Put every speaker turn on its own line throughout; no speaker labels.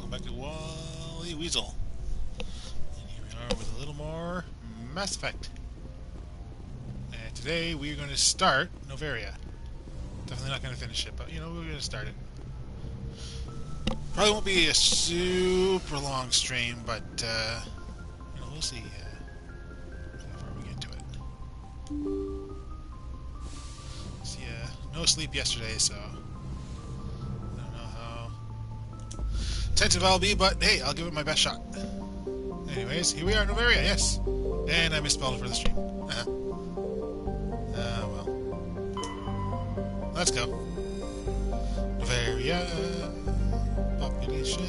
welcome back to Wally Weasel. And here we are with a little more Mass Effect. And today we're going to start Noveria. Definitely not going to finish it, but you know, we're going to start it. Probably won't be a super long stream, but you know, we'll see how far we get to it. So yeah, no sleep yesterday, so I don't know how attentive I'll be, but hey, I'll give it my best shot. Anyways, here we are, Noveria, yes. And I misspelled it for the stream. Well. Let's go. Noveria. Population.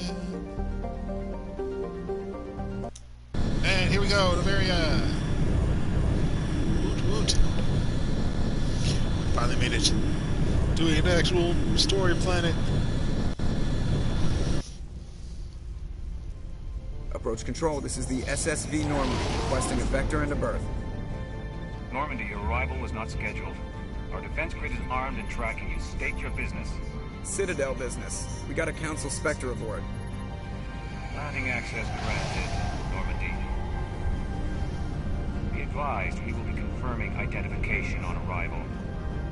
And here we go, Noveria. Woot woot. Finally made it. Doing an actual story planet.
Approach control, this is the SSV Normandy, requesting a vector and a berth.
Normandy, your arrival was not scheduled. Our defense grid is armed and tracking you. State your business.
Citadel business. We got a Council Spectre aboard.
Landing access granted, Normandy. Be advised, we will be confirming identification on arrival.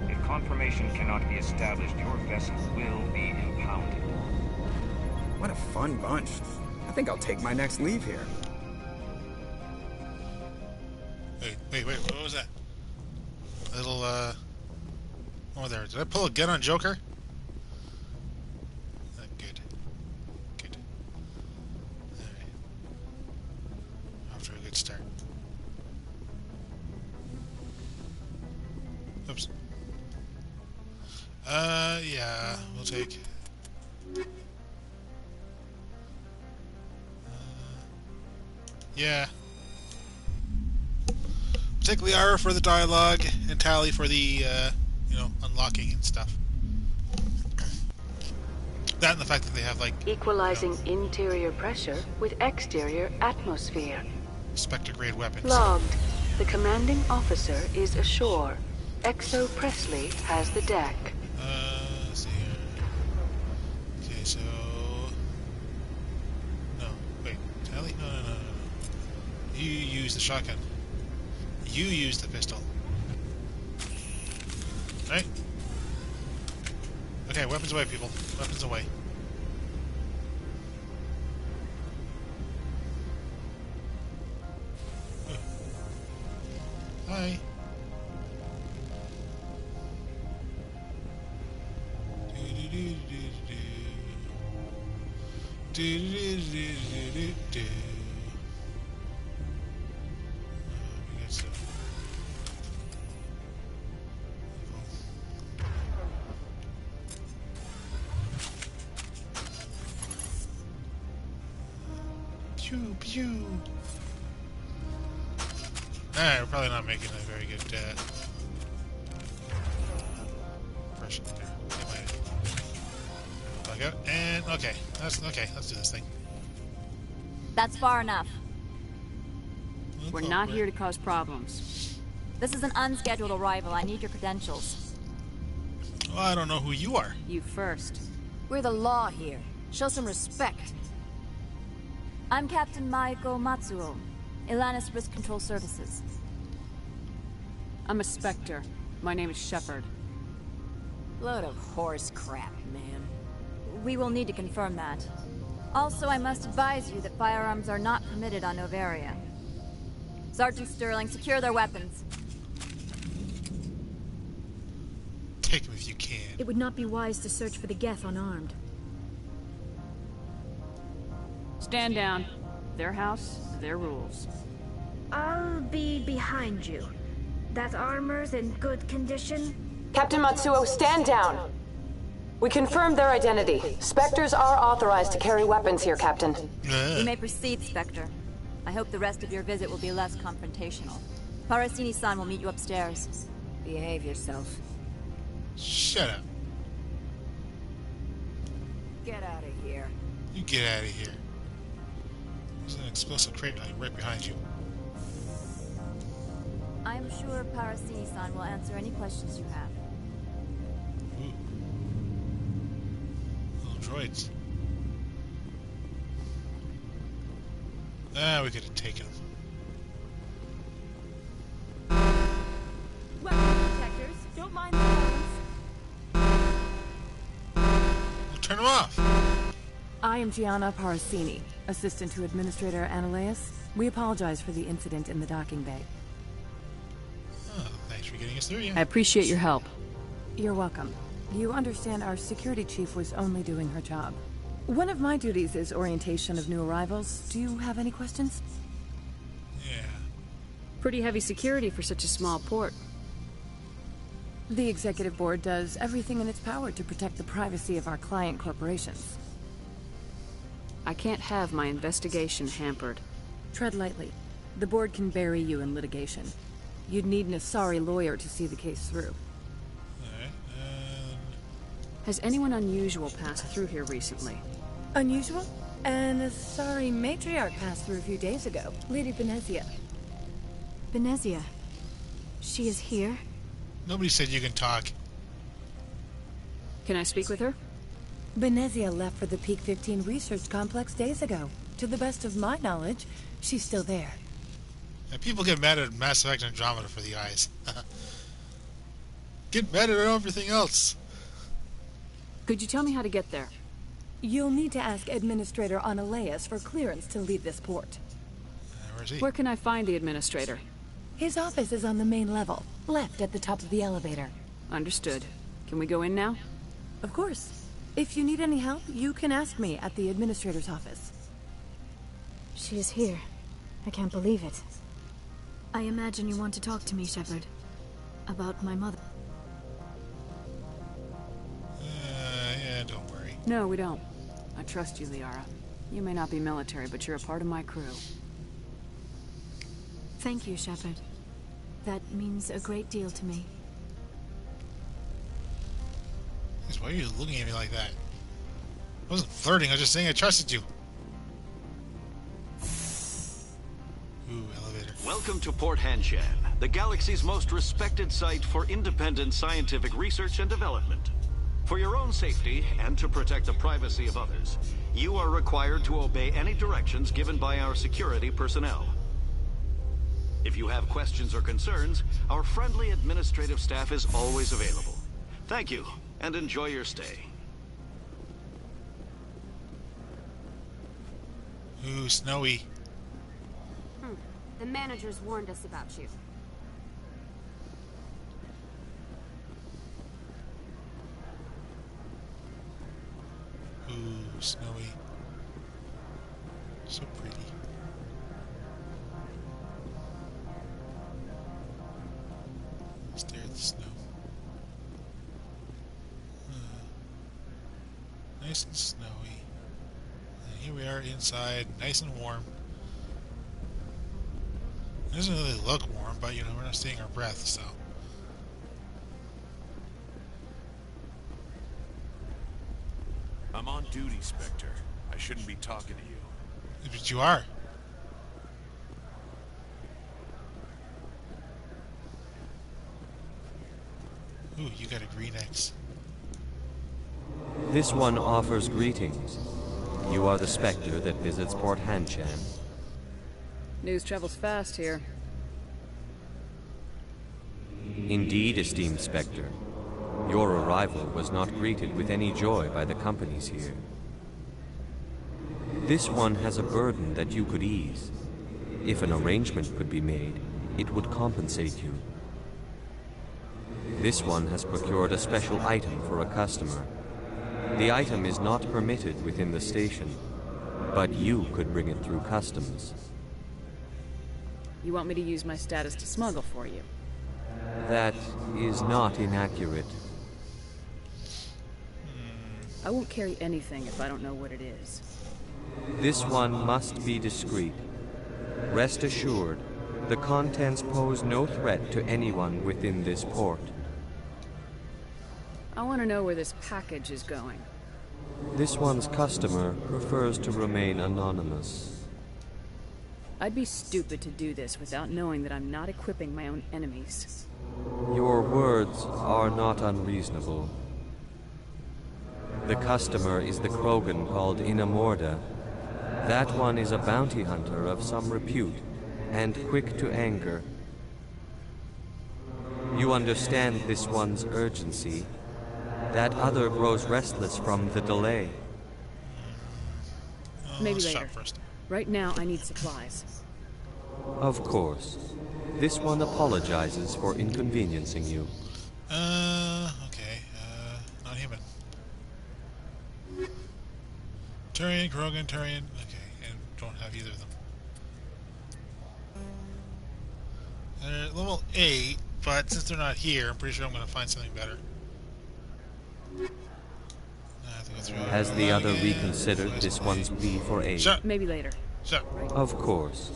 If confirmation cannot be established, your vessel will be impounded.
What a fun bunch. I think I'll take my next leave here.
Wait, what was that? A little, oh, there. Did I pull a gun on Joker? Good. Good. Alright. Off to a good start. Oops. Yeah, we'll take... yeah. Take Liara for the dialogue, and Tally for the, you know, unlocking and stuff. That and the fact that they have, like...
Equalizing interior pressure with exterior atmosphere.
Spectre-grade weapons.
Logged. The commanding officer is ashore. Exo Presley has the deck.
Let's see here. Okay, so... No, wait. Tally? No. You use the shotgun. You use the pistol. Right? Okay, weapons away, people. Weapons away. Ooh. Hi. Pew, pew. Alright, we're probably not making a very good impression there. Bug out. And okay. Okay, let's do this thing.
That's far enough.
We're not here to cause problems.
This is an unscheduled arrival. I need your credentials.
Well, I don't know who you are.
You first.
We're the law here. Show some respect.
I'm Captain Maiko Matsuo, Ilanis Risk Control Services.
I'm a Spectre. My name is Shepard.
Load of horse crap, man.
We will need to confirm that. Also, I must advise you that firearms are not permitted on Noveria. Sergeant Sterling, secure their weapons.
Take them if you can.
It would not be wise to search for the Geth unarmed.
Stand down. Their house, their rules.
I'll be behind you. That armor's in good condition?
Captain Matsuo, stand down! We confirmed their identity. Spectres are authorized to carry weapons here, Captain.
You may proceed, Spectre. I hope the rest of your visit will be less confrontational. Parasini-san will meet you upstairs.
Behave yourself.
Shut up.
Get out of here.
You get out of here. There's an explosive crate right behind you.
I am sure Parasini-san will answer any questions you have.
Ooh. Little droids. We could have taken him.
Weapon detectors. Don't mind the phones.
We'll turn him off.
I am Gianna Parasini, assistant to Administrator Ananias. We apologize for the incident in the docking bay.
Oh, thanks for getting us through. Yeah.
I appreciate your help.
You're welcome. You understand our security chief was only doing her job. One of my duties is orientation of new arrivals. Do you have any questions?
Yeah.
Pretty heavy security for such a small port.
The executive board does everything in its power to protect the privacy of our client corporations.
I can't have my investigation hampered.
Tread lightly. The board can bury you in litigation. You'd need an Asari lawyer to see the case through.
Alright,
Has anyone unusual passed through here recently?
Unusual? An Asari matriarch passed through a few days ago. Lady Benezia.
Benezia. She is here?
nobody said you can talk.
Can I speak with her?
Benezia left for the Peak 15 research complex days ago. To the best of my knowledge, she's still there.
And people get mad at Mass Effect Andromeda for the eyes. Get mad at everything else.
Could you tell me how to get there?
You'll need to ask Administrator Ananias for clearance to leave this port.
Where's he?
Where can I find the administrator?
His office is on the main level, left at the top of the elevator.
Understood. Can we go in now?
Of course. If you need any help, you can ask me at the administrator's office.
She is here. I can't believe it. I imagine you want to talk to me, Shepard. About my mother.
Yeah, don't worry.
No, we don't. I trust you, Liara. You may not be military, but you're a part of my crew.
Thank you, Shepard. That means a great deal to me.
Why are you looking at me like that? I wasn't flirting, I was just saying I trusted you. Ooh, elevator.
Welcome to Port Hanshan, the galaxy's most respected site for independent scientific research and development. For your own safety and to protect the privacy of others, you are required to obey any directions given by our security personnel. If you have questions or concerns, our friendly administrative staff is always available. Thank you, and enjoy your stay.
Ooh, snowy.
The managers warned us about you.
Ooh, snowy. So pretty. Stare at the snow. Nice and snowy. And here we are inside, nice and warm. It doesn't really look warm, but you know, we're not seeing our breath, so.
I'm on duty, Spectre. I shouldn't be talking to you.
But you are. Ooh, you got a green X.
This one offers greetings. You are the Spectre that visits Port Hanshan.
News travels fast here.
Indeed, esteemed Spectre. Your arrival was not greeted with any joy by the companies here. This one has a burden that you could ease. If an arrangement could be made, it would compensate you. This one has procured a special item for a customer. The item is not permitted within the station, but you could bring it through customs.
You want me to use my status to smuggle for you?
That is not inaccurate.
I won't carry anything if I don't know what it is.
This one must be discreet. Rest assured, the contents pose no threat to anyone within this port.
I want to know where this package is going.
This one's customer prefers to remain anonymous.
I'd be stupid to do this without knowing that I'm not equipping my own enemies.
Your words are not unreasonable. The customer is the Krogan called Inamorda, That one is a bounty hunter of some repute, and quick to anger. You understand this one's urgency. That other grows restless from the delay.
Maybe
let's
later.
shop first.
Right now, I need supplies.
Of course. This one apologizes for inconveniencing you.
Okay. Not human. Turian, Krogan, Turian. Okay, and don't have either of them. They're level 8, but since they're not here, I'm pretty sure I'm going to find something better.
Has the other reconsidered this one's plea for aid?
Shut.
Maybe later.
Shut.
Of course.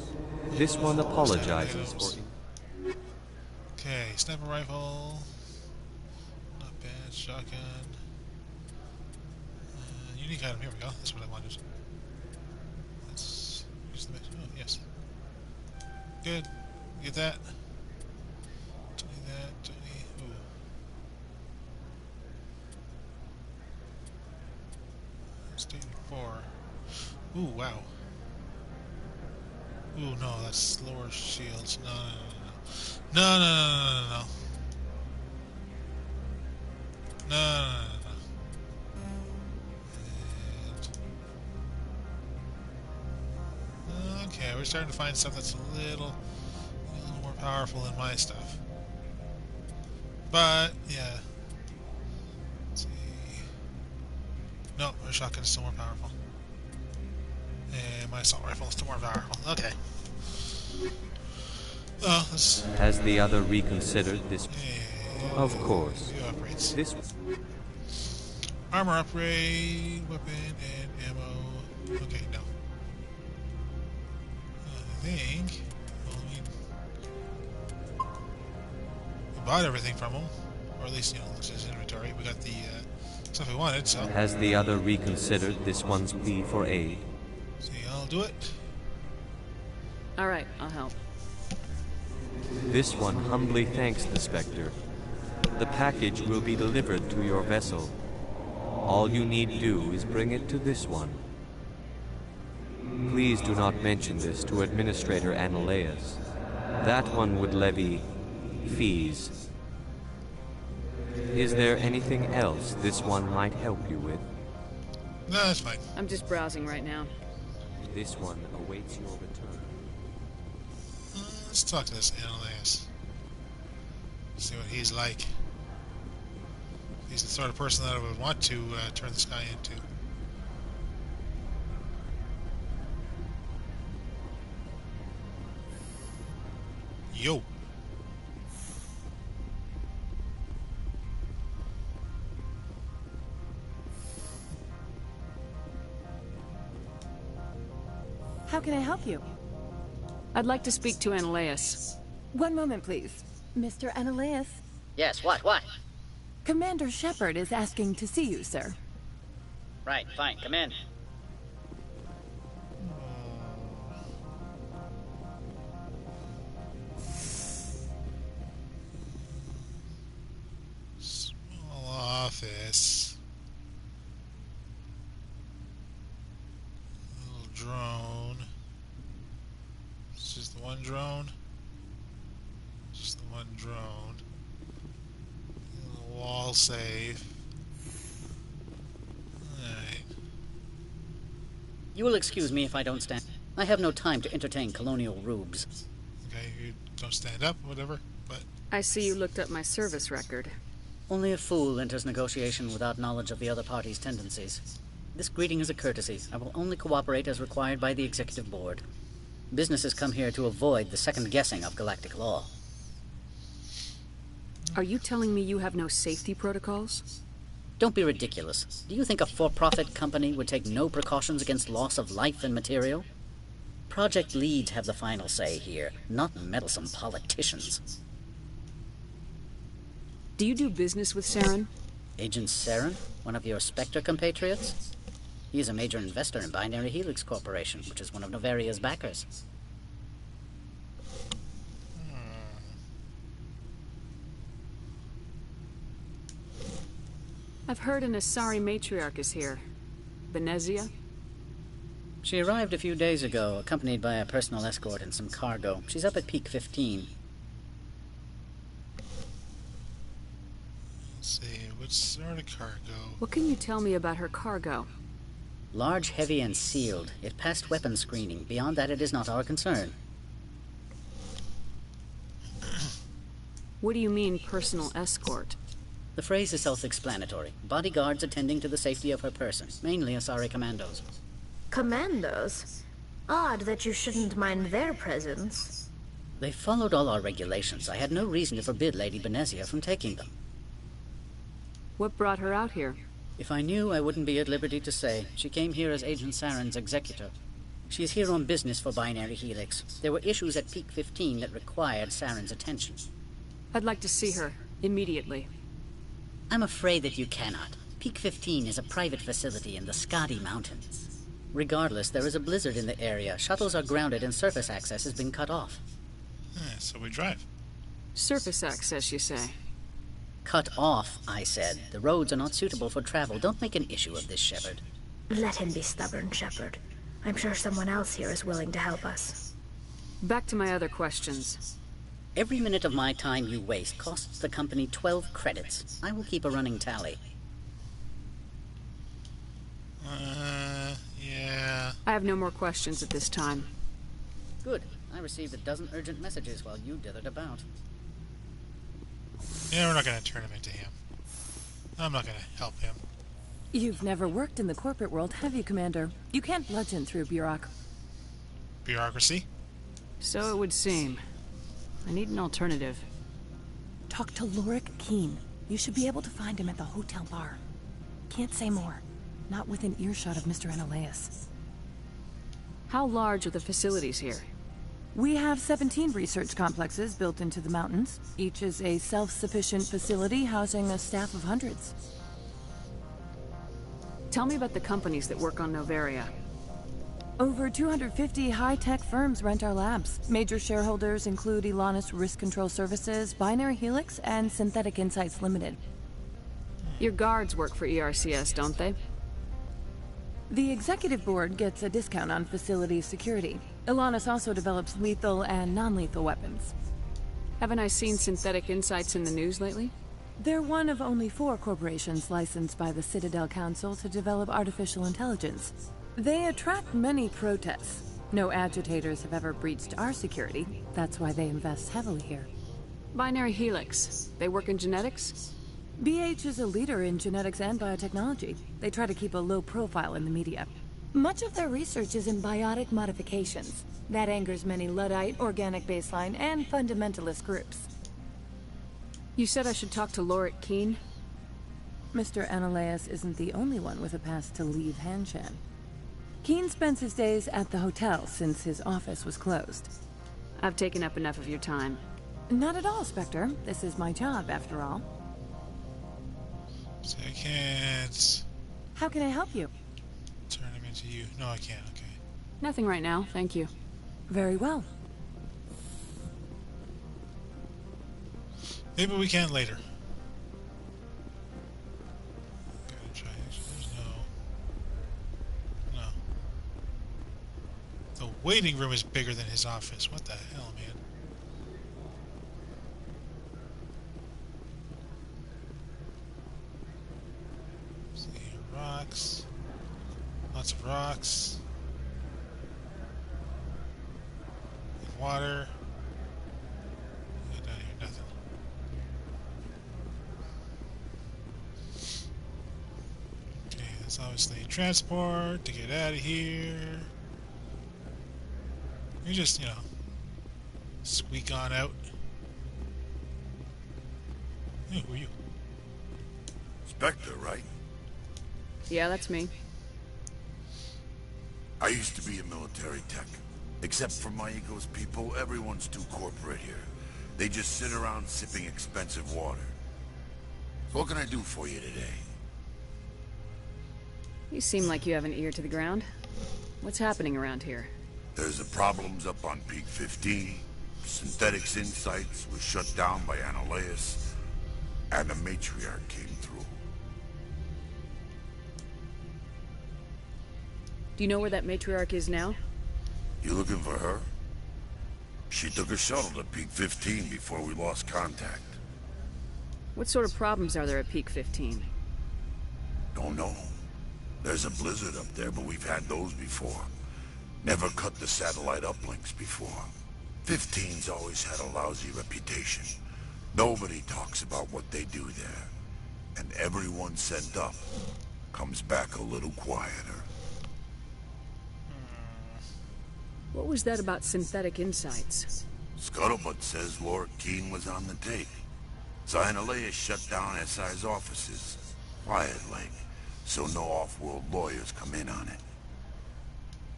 This one apologizes for...
Okay, sniper rifle. Not bad. Shotgun. Unique item. Here we go. That's what I wanted. Let's use the base. Oh, yes. Good. Get that. Don't need that. Don't need... Ooh. State 4. Ooh, wow. Ooh, no, that's lower shields. No, no, no, no. No, no, no, no, no, no. No, no, no, no. And... Okay, we're starting to find stuff that's a little more powerful than my stuff. But, yeah. Let's see. No, our shotgun is still more powerful. And my assault rifle is still more powerful. Okay. Oh, let's...
Has the other reconsidered this? Of course.
Upgrades.
This...
Armor upgrade, weapon, and ammo. Okay, no. I think... Well, we bought everything from him. Or at least, you know, looks at his inventory. We got the stuff we wanted, so...
Has the other reconsidered this one's plea for aid?
See, I'll do it.
Alright, I'll help.
This one humbly thanks the Spectre. The package will be delivered to your vessel. All you need do is bring it to this one. Please do not mention this to Administrator Analeus. That one would levy fees. Is there anything else this one might help you with?
No, that's fine.
I'm just browsing right now.
This one awaits your return.
Let's talk to this Ananias. See what he's like. He's the sort of person that I would want to turn this guy into. Yo.
How can I help you?
I'd like to speak to Analeus.
One moment, please. Mr. Analeus.
Yes, what?
Commander Shepard is asking to see you, sir.
Right, fine, come in.
Small office. Little drone. It's just the one drone. Just the one drone. Little wall safe. Alright.
You will excuse me if I don't stand. I have no time to entertain colonial rubes.
Okay, you don't stand up, whatever, but...
I see you looked up my service record.
Only a fool enters negotiation without knowledge of the other party's tendencies. This greeting is a courtesy. I will only cooperate as required by the Executive Board. Businesses come here to avoid the second guessing of galactic law.
Are you telling me you have no safety protocols?
Don't be ridiculous. Do you think a for-profit company would take no precautions against loss of life and material? Project leads have the final say here, not meddlesome politicians.
Do you do business with Saren?
Agent Saren? One of your Spectre compatriots? He is a major investor in Binary Helix Corporation, which is one of Noveria's backers.
I've heard an Asari matriarch is here. Benezia?
She arrived a few days ago, accompanied by a personal escort and some cargo. She's up at Peak 15.
Let's see, what sort of cargo?
What can you tell me about her cargo?
Large, heavy, and sealed. It passed weapons screening. Beyond that, it is not our concern.
What do you mean, personal escort?
The phrase is self-explanatory. Bodyguards attending to the safety of her person, mainly Asari commandos.
Commandos? Odd that you shouldn't mind their presence.
They followed all our regulations. I had no reason to forbid Lady Benezia from taking them.
What brought her out here?
If I knew, I wouldn't be at liberty to say. She came here as Agent Saren's executor. She is here on business for Binary Helix. There were issues at Peak 15 that required Saren's attention.
I'd like to see her, immediately.
I'm afraid that you cannot. Peak 15 is a private facility in the Skadi Mountains. Regardless, there is a blizzard in the area. Shuttles are grounded and surface access has been cut off.
So we drive.
Surface access, you say?
Cut off, I said. The roads are not suitable for travel. Don't make an issue of this, Shepard.
Let him be stubborn, Shepard. I'm sure someone else here is willing to help us.
Back to my other questions.
Every minute of my time you waste costs the company 12 credits. I will keep a running tally.
Yeah.
I have no more questions at this time.
Good. I received a dozen urgent messages while you dithered about.
Yeah, we're not going to turn him into him. I'm not going to help him.
You've never worked in the corporate world, have you, Commander? You can't bludgeon through
Bureaucracy?
So it would seem. I need an alternative.
Talk to Lorik Keen. You should be able to find him at the hotel bar. Can't say more. Not within earshot of Mr. Analeas.
How large are the facilities here?
We have 17 research complexes built into the mountains. Each is a self-sufficient facility housing a staff of hundreds.
Tell me about the companies that work on Noveria.
Over 250 high-tech firms rent our labs. Major shareholders include Elanus Risk Control Services, Binary Helix, and Synthetic Insights Limited.
Your guards work for ERCS, don't they?
The executive board gets a discount on facility security. Elanus also develops lethal and non-lethal weapons.
Haven't I seen Synthetic Insights in the news lately?
They're one of only 4 corporations licensed by the Citadel Council to develop artificial intelligence. They attract many protests. No agitators have ever breached our security. That's why they invest heavily here.
Binary Helix. They work in genetics?
BH is a leader in genetics and biotechnology. They try to keep a low profile in the media. Much of their research is in biotic modifications. That angers many Luddite, organic baseline, and fundamentalist groups.
You said I should talk to Lorik Keen?
Mr. Analeas isn't the only one with a pass to leave Hanshan. Keen spends his days at the hotel since his office was closed.
I've taken up enough of your time.
Not at all, Spectre. This is my job, after all.
So I can't...
How can I help you?
Turn him into you. No, I can't. Okay.
Nothing right now, thank you.
Very well.
Maybe we can later. Gotta try this. There's no... The waiting room is bigger than his office. What the hell, man? See here, rocks. Lots of rocks. And water. Yeah, down here, nothing. Okay, that's obviously transport to get out of here. You just, squeak on out. Hey, who are you?
Spectre, right?
Yeah, that's me.
I used to be a military tech. Except for my ego's people, everyone's too corporate here. They just sit around sipping expensive water. So what can I do for you today?
You seem like you have an ear to the ground. What's happening around here?
There's the problems up on Peak 15. Synthetic Insights was shut down by Analeas. And the matriarch came through.
Do you know where that matriarch is now?
You looking for her? She took a shuttle to Peak 15 before we lost contact.
What sort of problems are there at Peak 15?
Don't know. There's a blizzard up there, but we've had those before. Never cut the satellite uplinks before. 15's always had a lousy reputation. Nobody talks about what they do there. And everyone sent up comes back a little quieter.
What was that about synthetic insights?
Scuttlebutt says Lord Keene was on the tape. Xynoleia shut down SI's offices. Quiet like, so no off-world lawyers come in on it.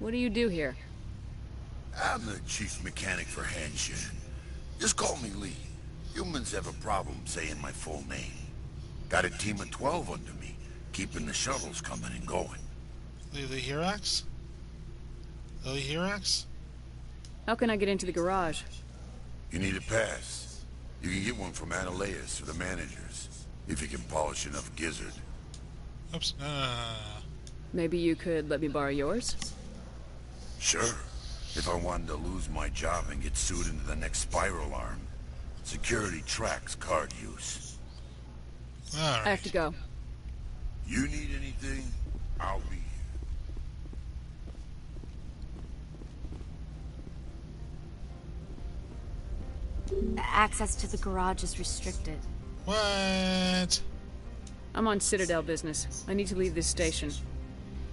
What do you do here?
I'm the chief mechanic for Hanshin. Just call me Lee. Humans have a problem saying my full name. Got a team of 12 under me, keeping the shuttles coming and going.
Lily Hirax? Lily Hirax?
How can I get into the garage?
You need a pass. You can get one from Analeas or the managers, if you can polish enough gizzard.
Oops.
Maybe you could let me borrow yours?
Sure. If I wanted to lose my job and get sued into the next spiral arm. Security tracks card use.
All right.
I have to go.
You need anything, I'll be here.
Access to the garage is restricted.
What?
I'm on Citadel business. I need to leave this station.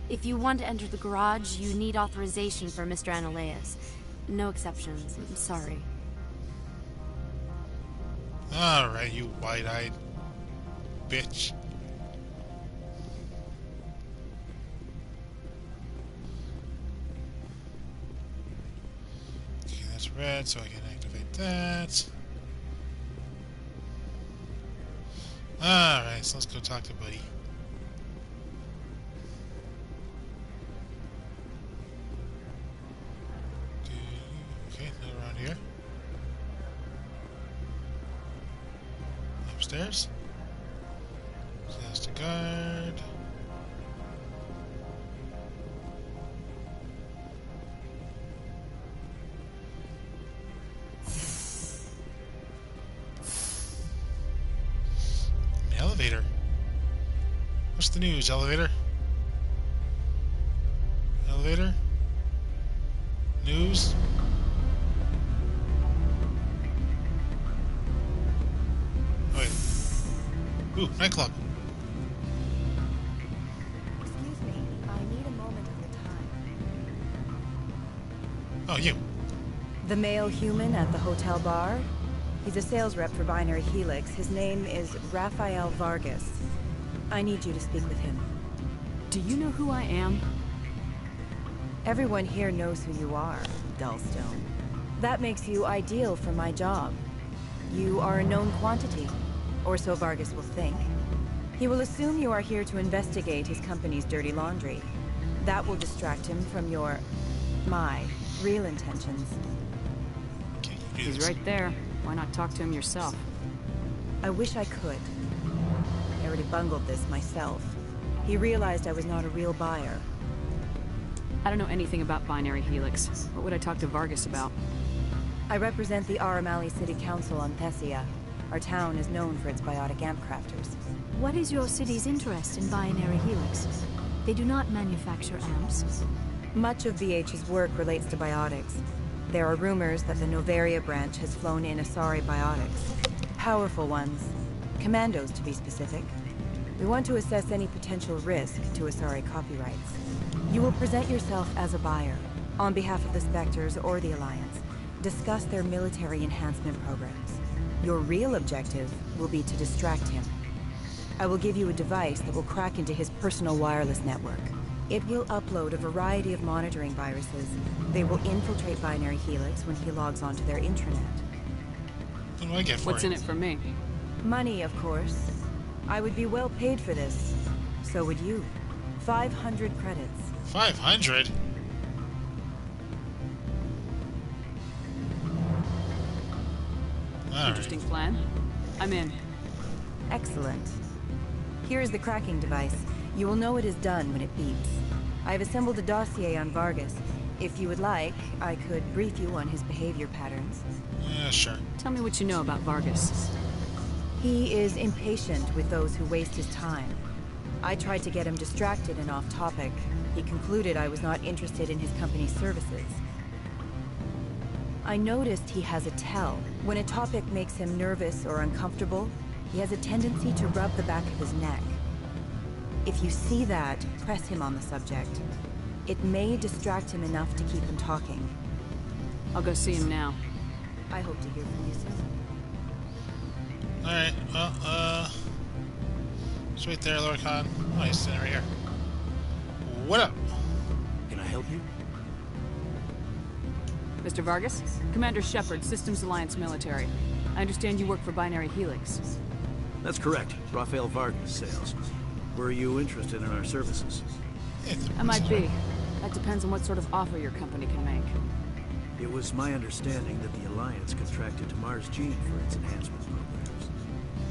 If you want to enter the garage, you need authorization for Mr. Analeas. No exceptions. I'm sorry.
Alright, you wide-eyed bitch. Okay, that's red, so I can activate that. Alright, so let's go talk to Buddy. Okay, not around here. Upstairs. So that's the guard. The elevator. What's the news, elevator? Elevator? News? Ooh, nightclub.
Excuse me, I need a moment of your time.
Oh, you.
The male human at the hotel bar? He's a sales rep for Binary Helix. His name is Rafael Vargas. I need you to speak with him.
Do you know who I am?
Everyone here knows who you are, Dullstone. That makes you ideal for my job. You are a known quantity. Or so Vargas will think. He will assume you are here to investigate his company's dirty laundry. That will distract him from my real intentions.
He's right there. Why not talk to him yourself?
I wish I could. I already bungled this myself. He realized I was not a real buyer.
I don't know anything about Binary Helix. What would I talk to Vargas about?
I represent the Aramali City Council on Thessia. Our town is known for its biotic amp crafters.
What is your city's interest in Binary Helix? They do not manufacture amps.
Much of BH's work relates to biotics. There are rumors that the Noveria branch has flown in Asari biotics. Powerful ones. Commandos, to be specific. We want to assess any potential risk to Asari copyrights. You will present yourself as a buyer, on behalf of the Spectres or the Alliance. Discuss their military enhancement programs. Your real objective will be to distract him. I will give you a device that will crack into his personal wireless network. It will upload a variety of monitoring viruses. They will infiltrate Binary Helix when he logs onto their intranet.
What do I get for
What's in it for me?
Money, of course. I would be well paid for this. So would you. 500 credits.
500?
Interesting plan. I'm in.
Excellent. Here is the cracking device. You will know it is done when it beeps. I've assembled a dossier on Vargas. If you would like, I could brief you on his behavior patterns.
Yeah, sure.
Tell me what you know about Vargas.
He is impatient with those who waste his time. I tried to get him distracted and off topic. He concluded I was not interested in his company's services. I noticed he has a tell. When a topic makes him nervous or uncomfortable, he has a tendency to rub the back of his neck. If you see that, press him on the subject. It may distract him enough to keep him talking.
I'll go see him now.
I hope to hear from you soon.
Alright, well, just wait there, Lord Khan. Oh, he's sitting right here. What up?
Can I help you?
Mr. Vargas? Commander Shepard, Systems Alliance Military. I understand you work for Binary Helix.
That's correct. Rafael Vargas, sales. Were you interested in our services?
I might be. That depends on what sort of offer your company can make.
It was my understanding that the Alliance contracted to Mars Gene for its enhancement programs.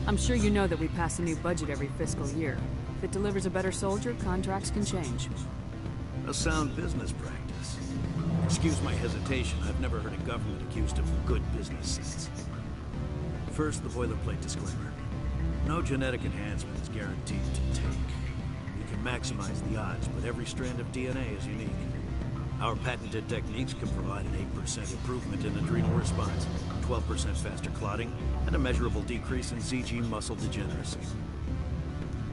I'm sure you know that we pass a new budget every fiscal year. If it delivers a better soldier, contracts can change.
A sound business practice. Excuse my hesitation, I've never heard a government accused of good business sense. First, the boilerplate disclaimer. No genetic enhancement is guaranteed to take. We can maximize the odds, but every strand of DNA is unique. Our patented techniques can provide an 8% improvement in adrenal response, 12% faster clotting, and a measurable decrease in ZG muscle degeneracy.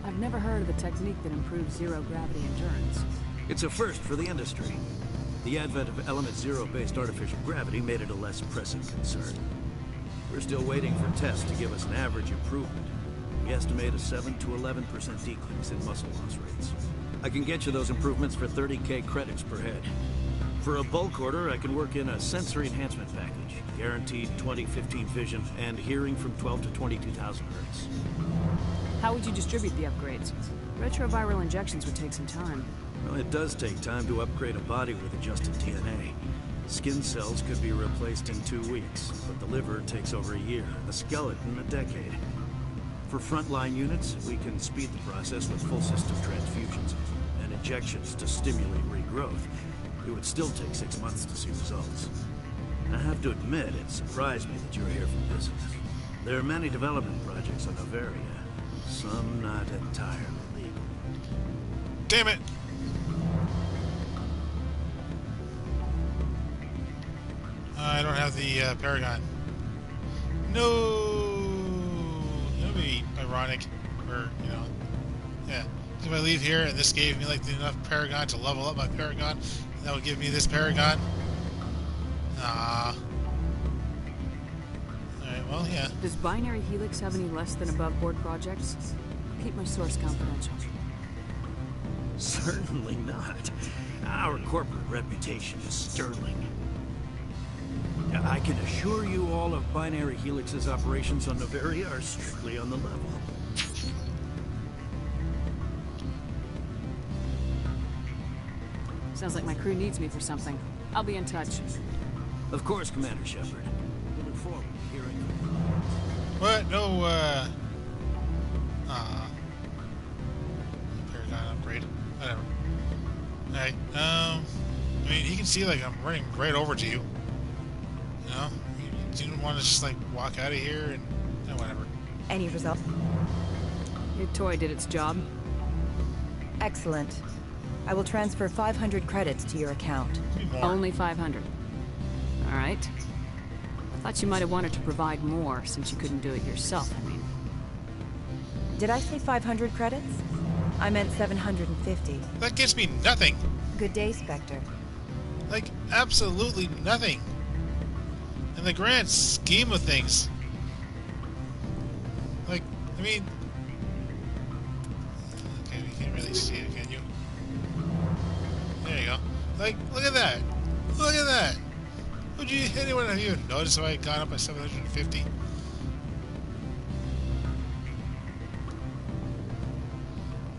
I've never heard of a technique that improves zero-gravity endurance.
It's a first for the industry. The advent of element zero-based artificial gravity made it a less pressing concern. We're still waiting for tests to give us an average improvement. We estimate a 7 to 11% decrease in muscle loss rates. I can get you those improvements for 30K credits per head. For a bulk order, I can work in a sensory enhancement package, guaranteed 20/15 vision, and hearing from 12 to 22,000 hertz.
How would you distribute the upgrades? Retroviral injections would take some time.
Well, it does take time to upgrade a body with adjusted DNA. Skin cells could be replaced in 2 weeks, but the liver takes over a year, the skeleton a decade. For frontline units, we can speed the process with full system transfusions and injections to stimulate regrowth. It would still take 6 months to see results. I have to admit, it surprised me that you're here for business. There are many development projects on Noveria, some not entirely legal.
Damn it! I don't have the Paragon. No! That would be ironic. Or, you know. Yeah. If I leave here and this gave me like enough Paragon to level up my Paragon, that would give me this Paragon. Nah. Alright, well, yeah.
Does Binary Helix have any less than above-board projects? I'll keep my source confidential.
Certainly not. Our corporate reputation is sterling. I can assure you all of Binary Helix's operations on Noveria are strictly on the level.
Sounds like my crew needs me for something. I'll be in touch.
Of course, Commander Shepard. We look forward to hearing from you.
What? No, Paragon upgrade. Whatever. Alright, I mean, he can see, like, I'm running right over to you. You know? You didn't want to just, like, walk out of here and whatever.
Any result?
Your toy did its job.
Excellent. I will transfer 500 credits to your account.
Only 500. All right. I thought you might have wanted to provide more since you couldn't do it yourself, I mean.
Did I say 500 credits? I meant 750.
That gets me nothing.
Good day, Spectre.
Like, absolutely nothing. In the grand scheme of things. Like, I mean... Okay, you can't really see it, can you? There you go. Like, look at that. Look at that. Would you, anyone of you notice if I had gone up by 750?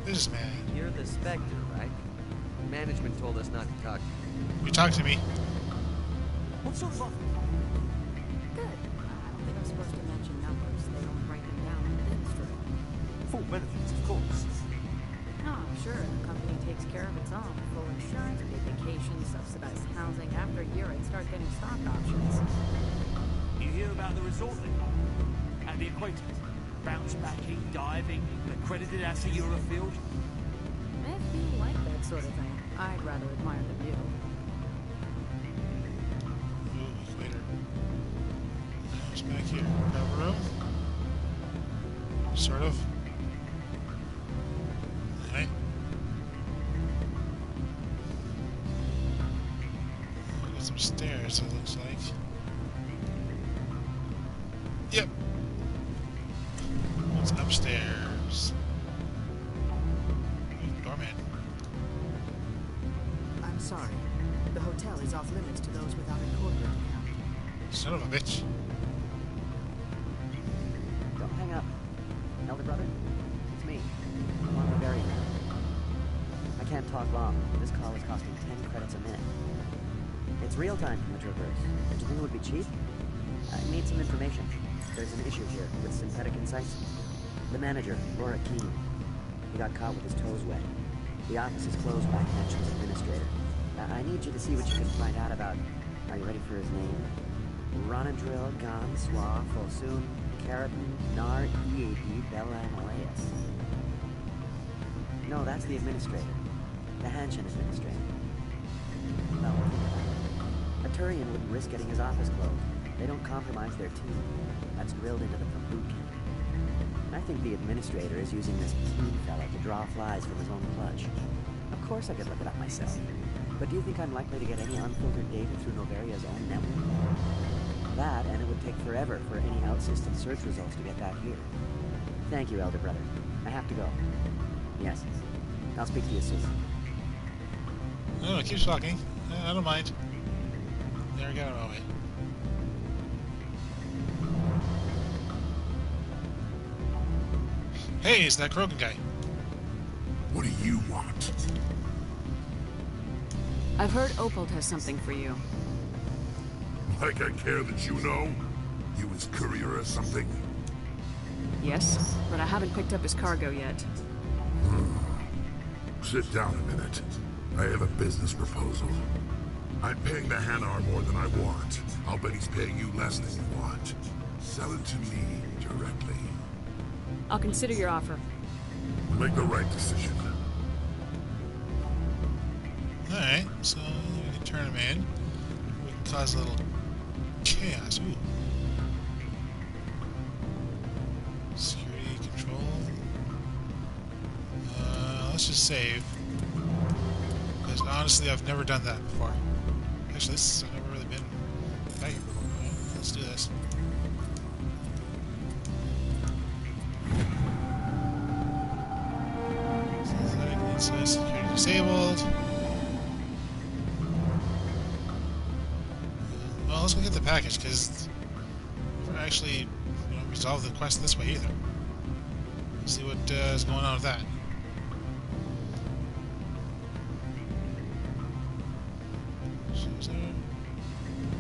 This man.
You're the Spectre, right? Management told us not to talk to you.
You talk to me.
What sort of offer?
Good. I don't think I'm supposed to mention numbers. They don't write them down on the instrument.
Full benefits, of course.
Ah,
Sure, the company takes care of its own. Full insurance, paid vacations, subsidized housing. After a year, I'd start getting stock options.
You hear about the resort then? At the equator? Bounce backing, diving, accredited as a Eurofield?
If you like that sort of thing, I'd rather admire the view.
Ooh, later. What's back here? Cover room? Sort of. Alright. We got some stairs, it looks like. Yep. What's upstairs? Ooh, doorman.
I'm sorry. The hotel is off limits to those without a corporate account.
Son of a bitch.
Don't hang up. Elder brother? It's me. I'm on Noveria now. I can't talk long. This call is costing 10 credits a minute. It's real time from the Traverse. Don't you think it would be cheap? I need some information. There's an issue here with synthetic insights. The manager, Laura Keene. He got caught with his toes wet. The office is closed by Hanshin's administrator. I need you to see what you can find out about... Are you ready for his name? Ronadril Gam Swa Fosun Keratin Nar Ead Bella Analeas. No, that's the administrator. The Hanshin administrator. Well, think about it. A Turian wouldn't risk getting his office closed. They don't compromise their team. That's drilled into them from boot camp. I think the administrator is using this Keene fella to draw flies from his own clutch. Of course I could look it up myself. But do you think I'm likely to get any unfiltered data through Noveria's own network? That, and it would take forever for any out-system search results to get back here. Thank you, Elder Brother. I have to go. Yes. I'll speak to you soon.
No, it keeps talking. I don't mind. There we go. Oh, wait. Hey, it's that Krogan guy.
What do you want?
I've heard Opal has something for you.
Like I care that you know? You his courier or something?
Yes, but I haven't picked up his cargo yet.
Sit down a minute. I have a business proposal. I'm paying the Hanar more than I want. I'll bet he's paying you less than you want. Sell it to me directly.
I'll consider your offer.
Make the right decision.
Alright, so we can turn him in. We can cause a little chaos. Ooh. Security control. Let's just save. Because honestly, I've never done that before. Actually, I've never really been back here before. Right, let's do this. Inside security disabled. Well, let's go get the package because we never actually resolve the quest this way either. Let's see what is going on with that. So is there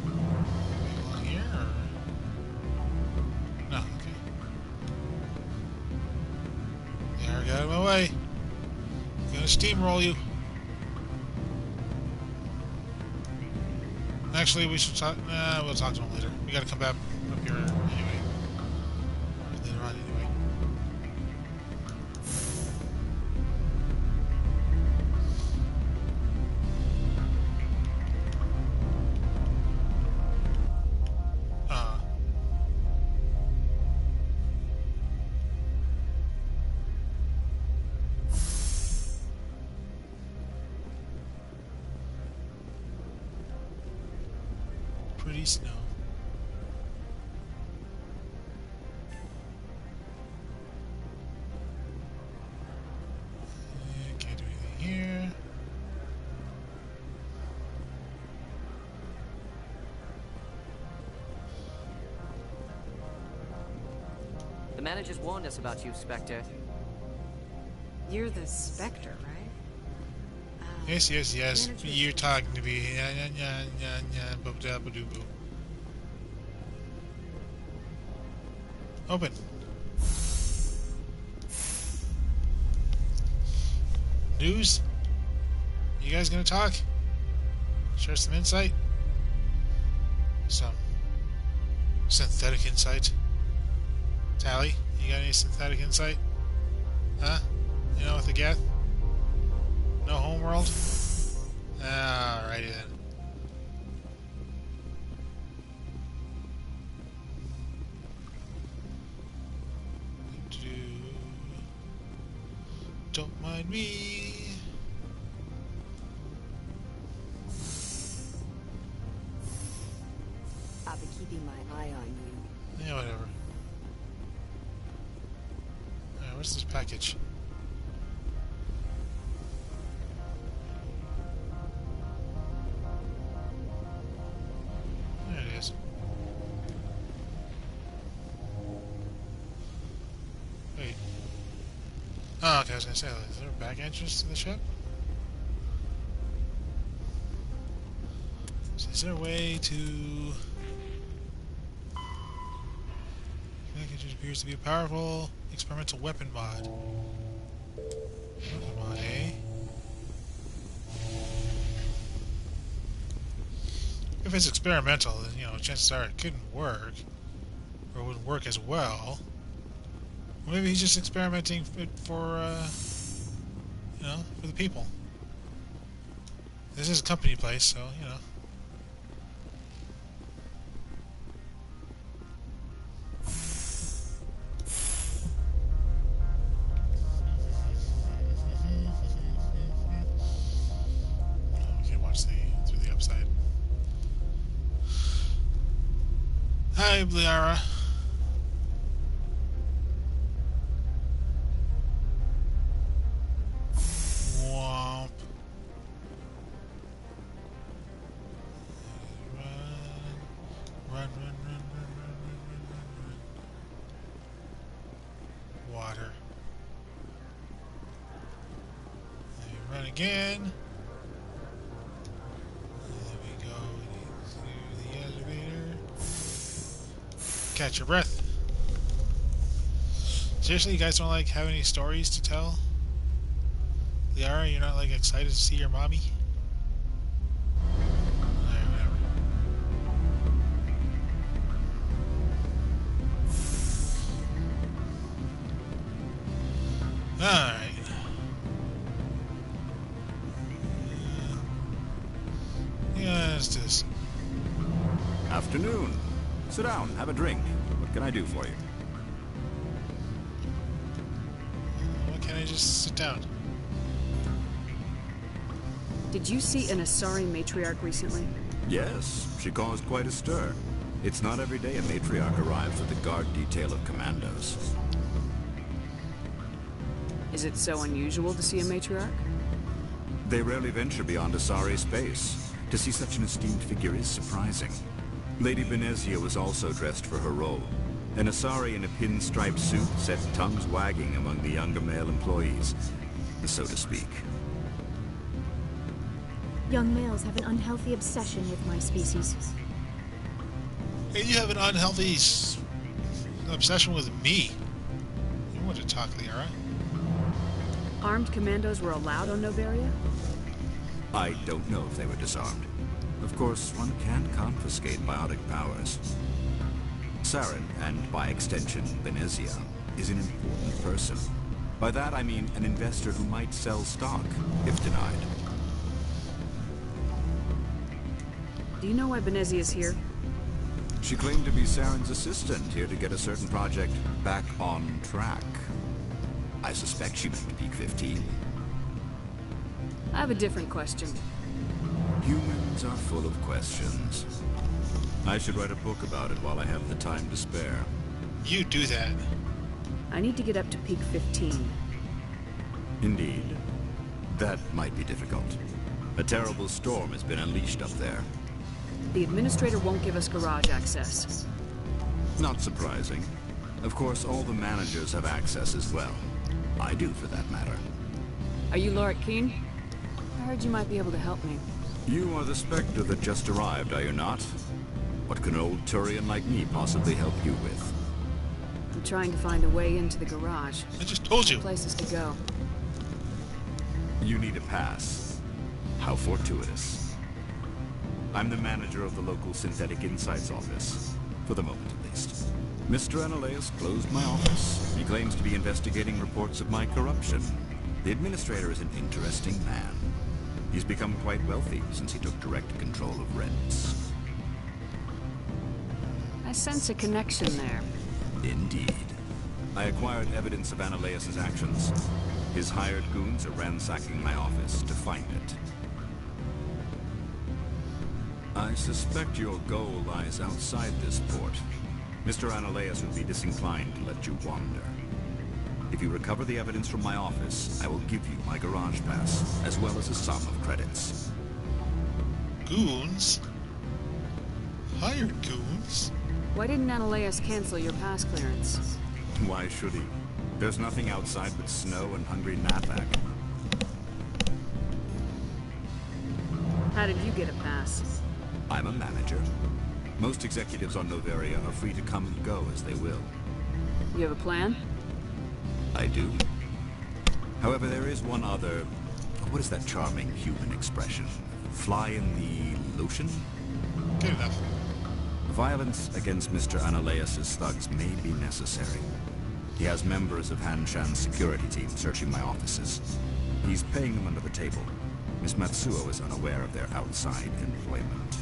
along here or no? Okay. There, get out of my way. Gonna steamroll you. Actually, we should talk. We'll talk to him later. We gotta come back up here anyway. Or later on anyway. Pretty snow. Can't do anything here.
The managers warned us about you, Spectre.
You're the Spectre, right?
Yes, yes, yes. You're talking to me. Open. News? You guys gonna talk? Share some insight? Some synthetic insight? Tally, you got any synthetic insight? Huh? You know, with the Geth? No homeworld? Alrighty then. Don't mind me.
I've been keeping my eye on you.
Yeah, whatever. Alright, what's this package? There it is. Wait. Oh, okay, I was gonna say, is there a back entrance to the ship? So is there a way to... Package appears to be a powerful experimental weapon mod. Weapon mod, eh? If it's experimental, then, you know, chances are it couldn't work. Or wouldn't work as well. Or maybe he's just experimenting for you know, for the people. This is a company place, so, you know. We can watch through the upside. Hi, Bliara. Water. Run again. There we go to the elevator. Catch your breath. Seriously, you guys don't like have any stories to tell? Liara, you're not like excited to see your mommy? Alright. Yeah, let's do this.
Afternoon. Sit down, have a drink. What can I do for you?
Why can't I just sit down?
Did you see an Asari matriarch recently?
Yes, she caused quite a stir. It's not every day a matriarch arrives with a guard detail of commandos.
Is it so unusual to see a matriarch?
They rarely venture beyond Asari space. To see such an esteemed figure is surprising. Lady Benezia was also dressed for her role. An Asari in a pinstripe suit set tongues wagging among the younger male employees, so to speak.
Young males have an unhealthy obsession with my species.
Hey, you have an unhealthy obsession with me. You want to talk, Liara?
Armed commandos were allowed on Noveria?
I don't know if they were disarmed. Of course, one can't confiscate biotic powers. Saren, and by extension, Benezia, is an important person. By that I mean an investor who might sell stock, if denied.
Do you know why Benezia is here?
She claimed to be Saren's assistant, here to get a certain project back on track. I suspect she meant Peak 15.
I have a different question.
Humans are full of questions. I should write a book about it while I have the time to spare.
You do that.
I need to get up to Peak 15.
Indeed. That might be difficult. A terrible storm has been unleashed up there.
The Administrator won't give us garage access.
Not surprising. Of course, all the managers have access as well. I do, for that matter.
Are you Lorik Keen? I heard you might be able to help me.
You are the Spectre that just arrived, are you not? What can an old Turian like me possibly help you with?
I'm trying to find a way into the garage.
I just told you.
Places to go.
You need a pass. How fortuitous. I'm the manager of the local Synthetic Insights office. For the moment, at least. Mr. Analaeus closed my office. He claims to be investigating reports of my corruption. The administrator is an interesting man. He's become quite wealthy since he took direct control of rents.
I sense a connection there.
Indeed. I acquired evidence of Analaeus' actions. His hired goons are ransacking my office to find it. I suspect your goal lies outside this port. Mr. Analaeus would be disinclined to let you wander. If you recover the evidence from my office, I will give you my garage pass, as well as a sum of credits.
Goons? Hired goons?
Why didn't Analaeus cancel your pass clearance?
Why should he? There's nothing outside but snow and hungry Nathak.
How did you get a pass?
I'm a manager. Most executives on Noveria are free to come and go as they will.
You have a plan?
I do. However, there is one other... What is that charming human expression? Fly in the lotion?
Good enough.
Violence against Mr. Analaeus' thugs may be necessary. He has members of Han Shan's security team searching my offices. He's paying them under the table. Miss Matsuo is unaware of their outside employment.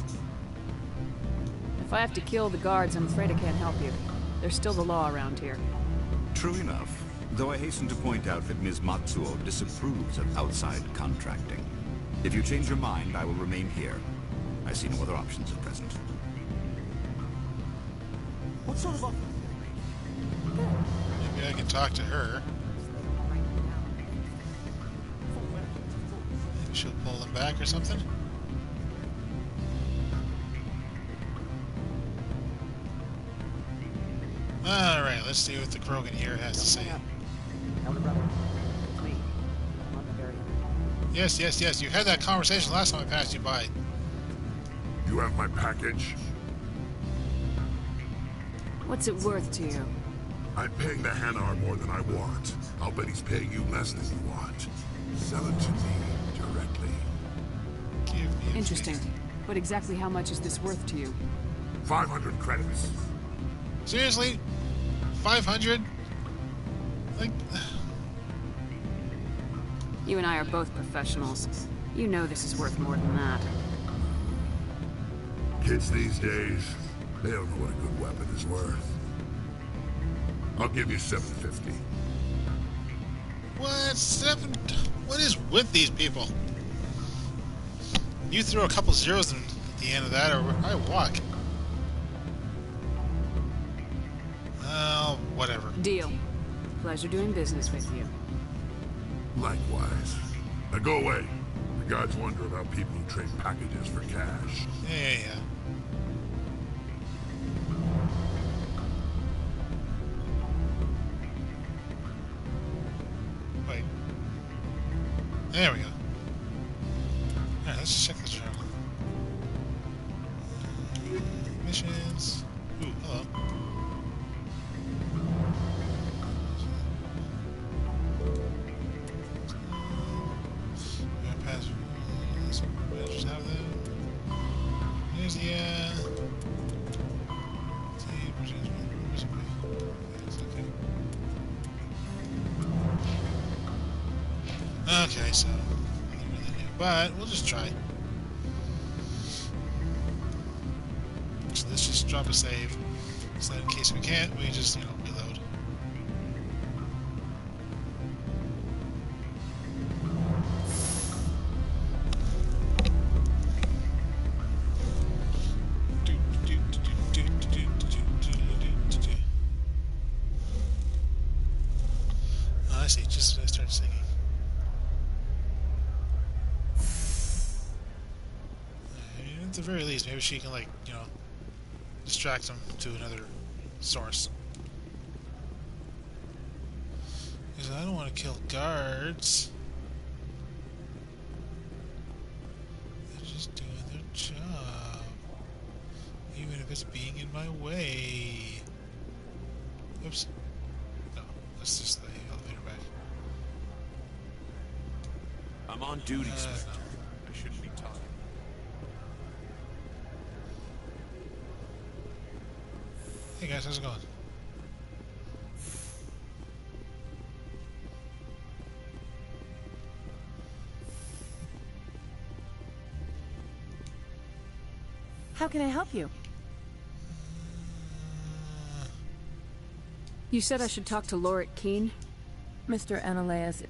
If I have to kill the guards, I'm afraid I can't help you. There's still the law around here.
True enough, though I hasten to point out that Ms. Matsuo disapproves of outside contracting. If you change your mind, I will remain here. I see no other options at present.
What sort of
Maybe I can talk to her. Maybe she'll pull them back or something? Alright, let's see what the Krogan here has to say.
Elder brother, it's me. I'm on Noveria.
Yes, yes, yes. You had that conversation last time I passed you by.
You have my package?
What's it worth to you?
I'm paying the Hanar more than I want. I'll bet he's paying you less than you want. Sell it to me directly.
Give me
Interesting. But exactly how much is this worth to you?
500 credits.
Seriously? 500? Like...
You and I are both professionals. You know this is worth more than that.
Kids these days, they don't know what a good weapon is worth. I'll give you 750.
What? What is with these people? You throw a couple zeros at the end of that, or I walk. Whatever.
Deal. Pleasure doing business with you.
Likewise. Now go away. The guards wonder about people who trade packages for cash.
Yeah. Wait. There we go. Alright, let's just check the journal. Missions. Ooh, hello. Okay, so nothing really new, but we'll just try. So let's just drop a save, so that in case we can't, we just, reload. Oh, I see, just as I started singing. At the very least, maybe she can, distract them to another source. Because I don't want to kill guards. They're just doing their job. Even if it's being in my way. Oops. No, that's just the elevator back.
I'm I'm on duty, Spectre. I shouldn't be talking.
Hey guys, how's it going?
How can I help you?
You said I should talk to Lorik Keene?
Mr. Analeas.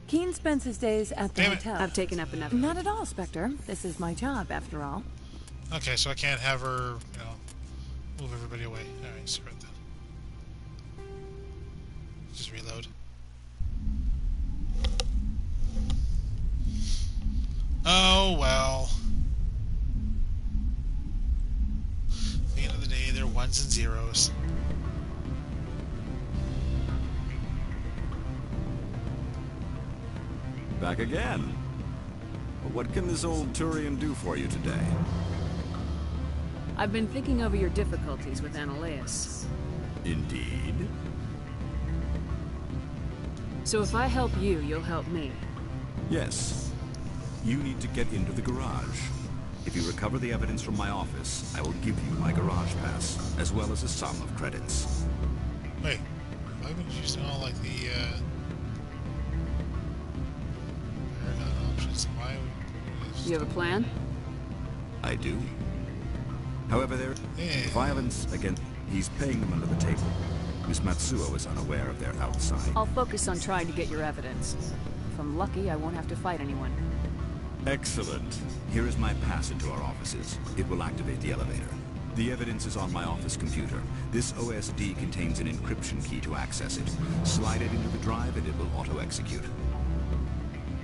Keene spends his days at the hotel.
I've taken up enough.
Not at all, Spectre. This is my job, after all.
Okay, so I can't have her, you know, move everybody away. Alright, screw it then. Just reload. Oh, well. At the end of the day, they're ones and zeros.
Back again. What can this old Turian do for you today?
I've been thinking over your difficulties with Analeas.
Indeed.
So if I help you, you'll help me.
Yes. You need to get into the garage. If you recover the evidence from my office, I will give you my garage pass, as well as a sum of credits.
Wait, why would you using all like the Paragon options? Why would
you have a plan?
I do. However, there violence against. He's paying them under the table. Miss Matsuo is unaware of their outside.
I'll focus on trying to get your evidence. If I'm lucky, I won't have to fight anyone.
Excellent. Here is my pass into our offices. It will activate the elevator. The evidence is on my office computer. This OSD contains an encryption key to access it. Slide it into the drive and it will auto-execute.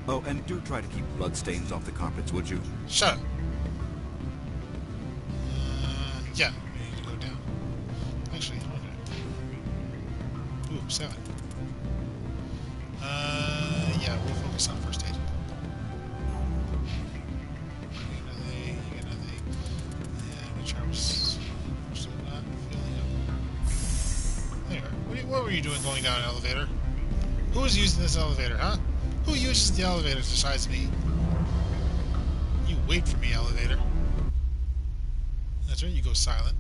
Oh, and do try to keep bloodstains off the carpets, would you?
Shut up. Yeah, we need to go down. Actually, I wonder. Ooh, 7. Yeah, we'll focus on first aid. You get nothing, you get nothing. Yeah, make sure I'm still not filling up. There you are. What were you doing going down an elevator? Who is using this elevator, huh? Who uses the elevator besides me? You wait for me, elevator. That's right, you go silent.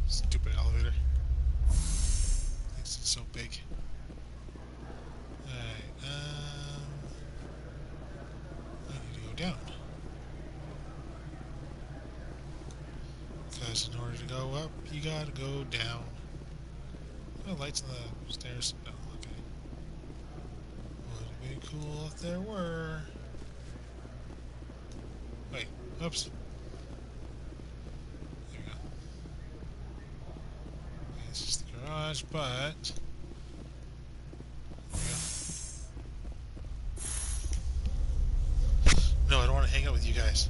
Stupid elevator. Thinks it's so big. Alright, I need to go down. Because in order to go up, you gotta go down. Oh, lights on the stairs? No, okay. Would have been cool if there were. Wait, oops. There we go. Okay, this is the garage, but... There we go. No, I don't want to hang out with you guys.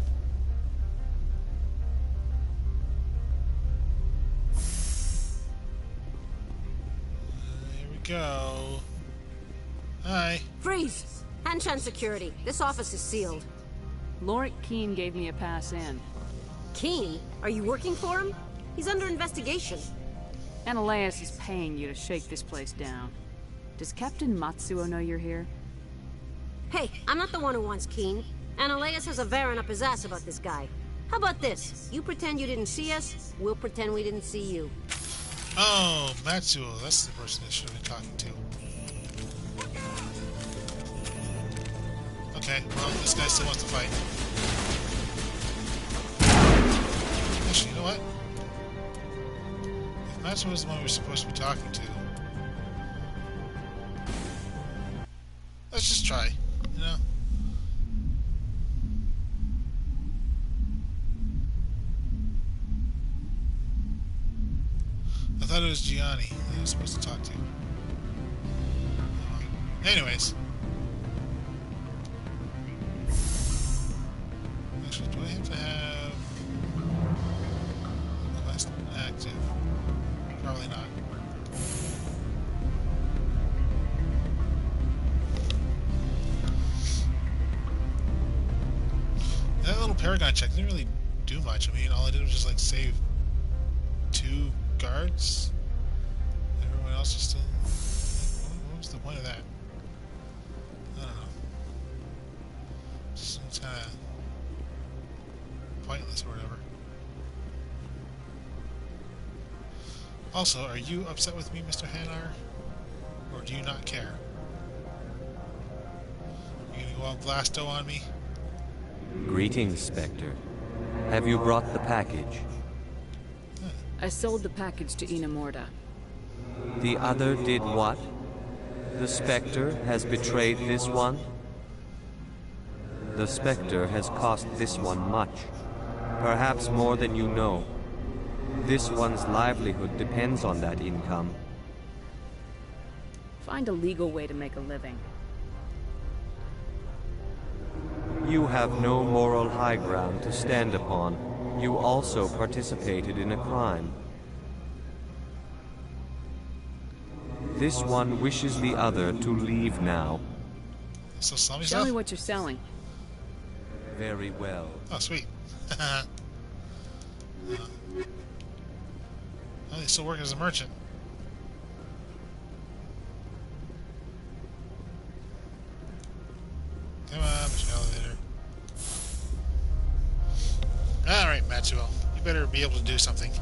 Here we go. Hi.
Freeze! Hanshan security. This office is sealed.
Lorik Keene gave me a pass in.
Keene? Are you working for him? He's under investigation.
Analeas is paying you to shake this place down. Does Captain Matsuo know you're here?
Hey, I'm not the one who wants Keene. Analeas has a Varen up his ass about this guy. How about this? You pretend you didn't see us, we'll pretend we didn't see you.
Oh, Matsuo. That's the person I should have been talking to. Okay, well, this guy still wants to fight. Actually, you know what? If Matsuo is the one we're supposed to be talking to, let's just try, you know? I thought it was Gianni that I was supposed to talk to. Anyways. Actually, do I have to have the quest active? Probably not. That little Paragon check didn't really do much. I mean, all I did was just like save 2 guards. Everyone else is still... What was the point of that? I don't know. It's kind of pointless or whatever. Also, are you upset with me, Mr. Hanar? Or do you not care? You gonna go all Blasto on me?
Greetings, Spectre. Have you brought the package?
I sold the package to Ina Morda.
The other did what? The Spectre has betrayed this one? The Spectre has cost this one much. Perhaps more than you know. This one's livelihood depends on that income.
Find a legal way to make a living.
You have no moral high ground to stand upon. You also participated in a crime. This one wishes the other to leave now.
So sell me
Tell
stuff?
me what you're selling.
Very well.
Oh, sweet. Oh, they still work as a merchant. Come on, push the elevator. Alright, Matsuo. You better be able to do something.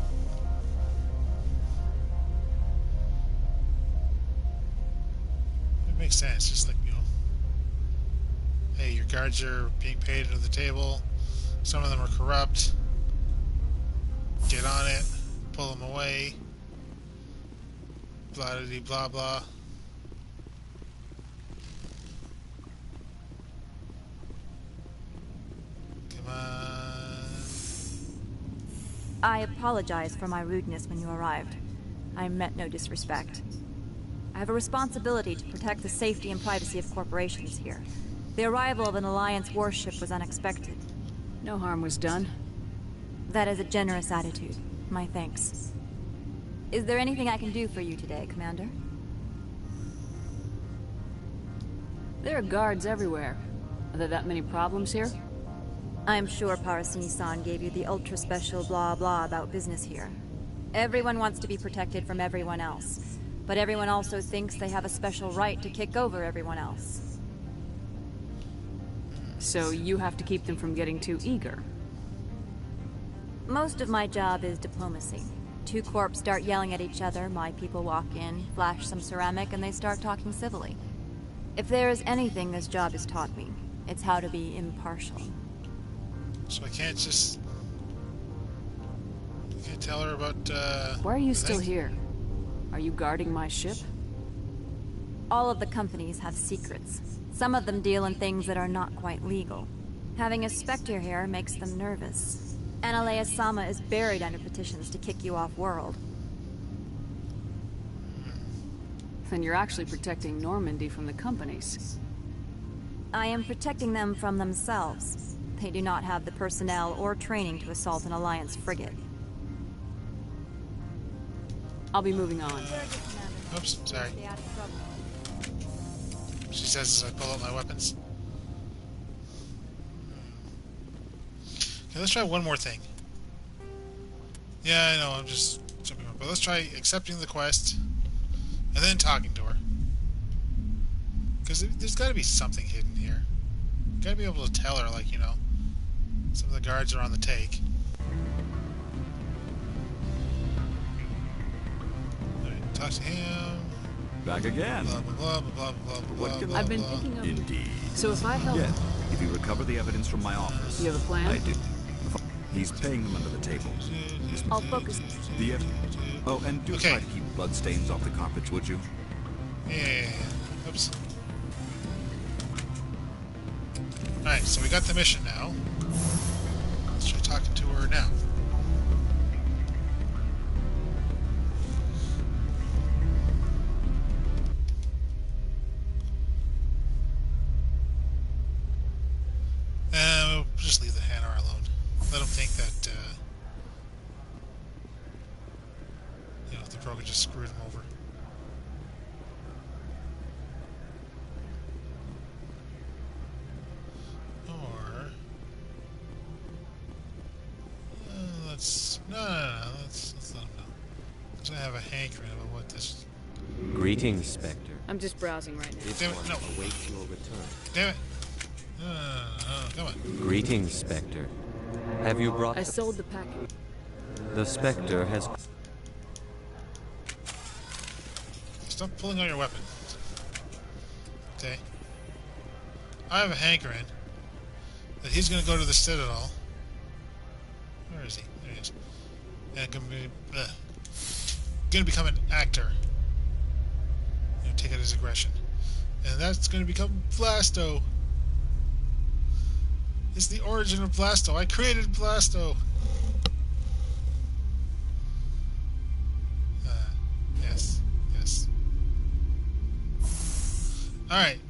It makes sense, just like, hey, your guards are being paid under the table. Some of them are corrupt. Get on it. Pull them away. Blah blah blah blah. Come on.
I apologize for my rudeness when you arrived. I meant no disrespect. I have a responsibility to protect the safety and privacy of corporations here. The arrival of an Alliance warship was unexpected.
No harm was done.
That is a generous attitude. My thanks. Is there anything I can do for you today, Commander?
There are guards everywhere. Are there that many problems here?
I'm sure Parasini-san gave you the ultra-special blah-blah about business here. Everyone wants to be protected from everyone else, but everyone also thinks they have a special right to kick over everyone else.
So you have to keep them from getting too eager.
Most of my job is diplomacy. Two corps start yelling at each other, my people walk in, flash some ceramic, and they start talking civilly. If there is anything this job has taught me, it's how to be impartial.
So I can't just... I can't tell her about,
Why are you still here? Are you guarding my ship?
All of the companies have secrets. Some of them deal in things that are not quite legal. Having a Spectre here makes them nervous. Analea-sama is buried under petitions to kick you off-world.
Then you're actually protecting Normandy from the companies.
I am protecting them from themselves. They do not have the personnel or training to assault an Alliance frigate.
I'll be moving on.
Oops, sorry. She says as I pull out my weapons. Okay, let's try one more thing. Yeah, I know, I'm just jumping up. But let's try accepting the quest and then talking to her. Because there's got to be something hidden here. Got to be able to tell her, like, you know, some of the guards are on the take. Alright, talk to him.
Back again.
Blah, blah, blah, blah, blah, blah,
What can
blah,
I've been
blah.
thinking of...
Indeed.
So if I help...
Yeah, if you recover the evidence from my office.
You have a plan?
I do. He's paying them under the table.
I'll focus.
Oh, and do try to keep blood stains off the carpets, would you?
Yeah. Oops. Alright, so we got the mission now. Let's try talking to her now. We'll just leave the Hanar alone. Let him think that, you know, the program just screwed him over. Or, let's let him know. Because I have a hankering about what this.
Greetings, Spectre.
I'm just browsing right now.
This one awaits your return.
Damn it. Come on.
Greetings, Spectre. Have you brought...
I sold the package.
The Spectre has...
Stop pulling out your weapon. Okay. I have a hankering that he's going to go to the Citadel. Where is he? There he is. And going to become an actor. Take out his aggression. And that's going to become Blasto. It's the origin of Blasto. I created Blasto. Yes. Yes. Alright.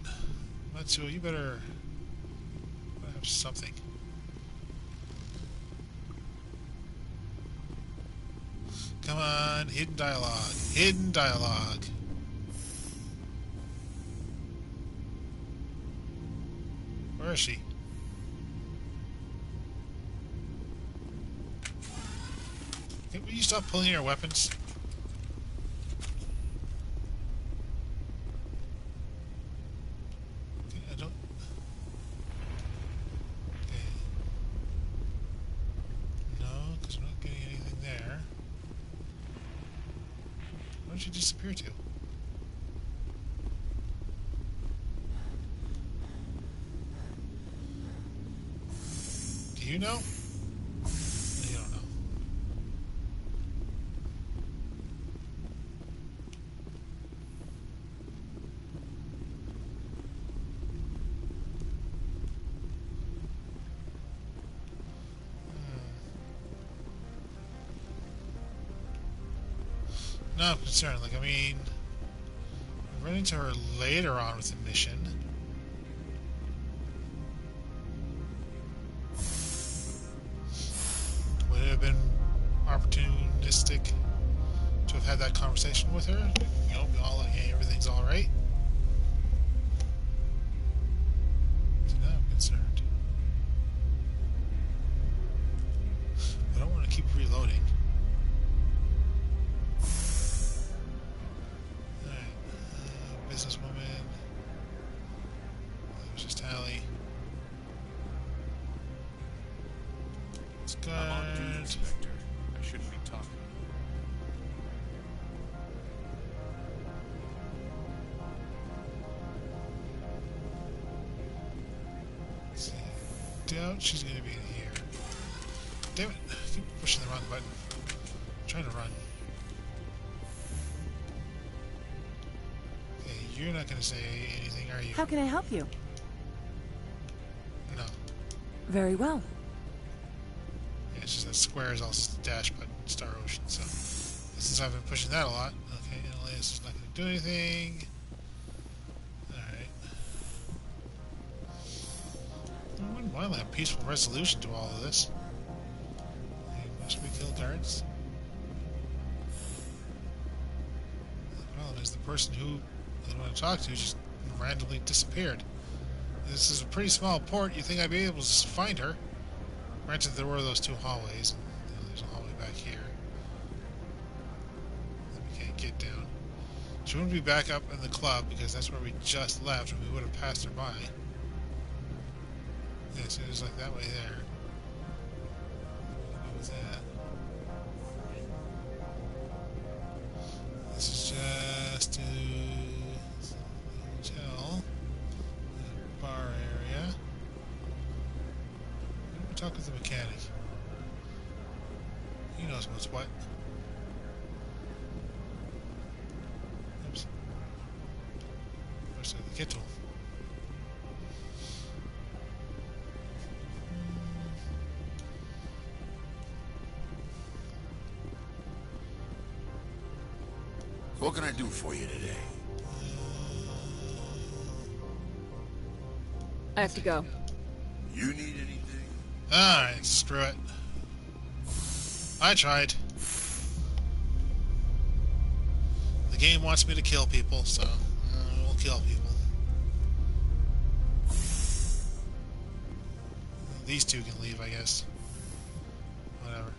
Matsuo, you better have something. Come on. Hidden dialogue. Hidden dialogue. Where is she? Will you stop pulling your weapons? Okay, I don't... Okay. No, because we're not getting anything there. Where did she disappear to? Do you know? You don't know. No, I'm concerned. Like, I mean, I run into her later on with the mission. Would it have been opportunistic to have had that conversation with her? You know, be all like, hey, everything's alright? So now I'm concerned. I don't want to keep reloading. Alright, businesswoman. There's just Hallie.
I'm on duty, Spectre. I shouldn't be talking.
Let's see. Doubt she's gonna be in here. Damn it! I keep pushing the wrong button. I'm trying to run. Okay, you're not gonna say anything, are you?
How can I help you?
No.
Very well.
Yeah, it's just that square is all dash button, Star Ocean, so... Since I've been pushing that a lot, okay, Elias is not gonna do anything. Alright. I wouldn't mind a peaceful resolution to all of this. Hey, must we kill guards? The problem is the person who I want to talk to just randomly disappeared. This is a pretty small port. You think I'd be able to find her? Granted, there were those two hallways. And, there's a hallway back here that we can't get down. She wouldn't be back up in the club because that's where we just left, and we would have passed her by. Yeah, so it was like that way there. What was that? This is just to the hotel, the bar area. Let me talk with the mechanic. He knows what's what. Oops. First I have to get to him.
What can I do for you today?
I have to go.
You need anything?
Alright, screw it. I tried. The game wants me to kill people, so we'll kill people. These two can leave, I guess. Whatever.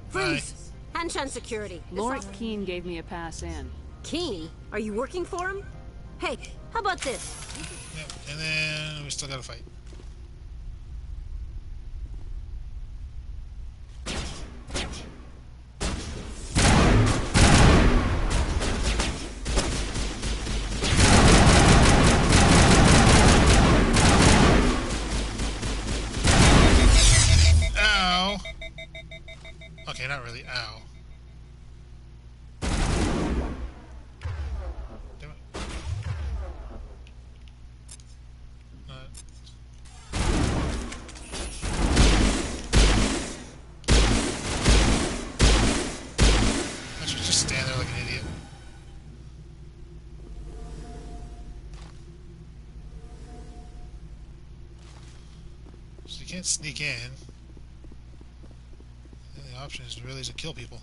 Freeze! Hanshan Security.
Lawrence Keene gave me a pass in.
Keene? Are you working for him? Hey, how about this?
Yep, and then we still gotta fight. Ow! Okay, not really. Ow. Damn it. I should just stand there like an idiot. So you can't sneak in. The option is really to kill people.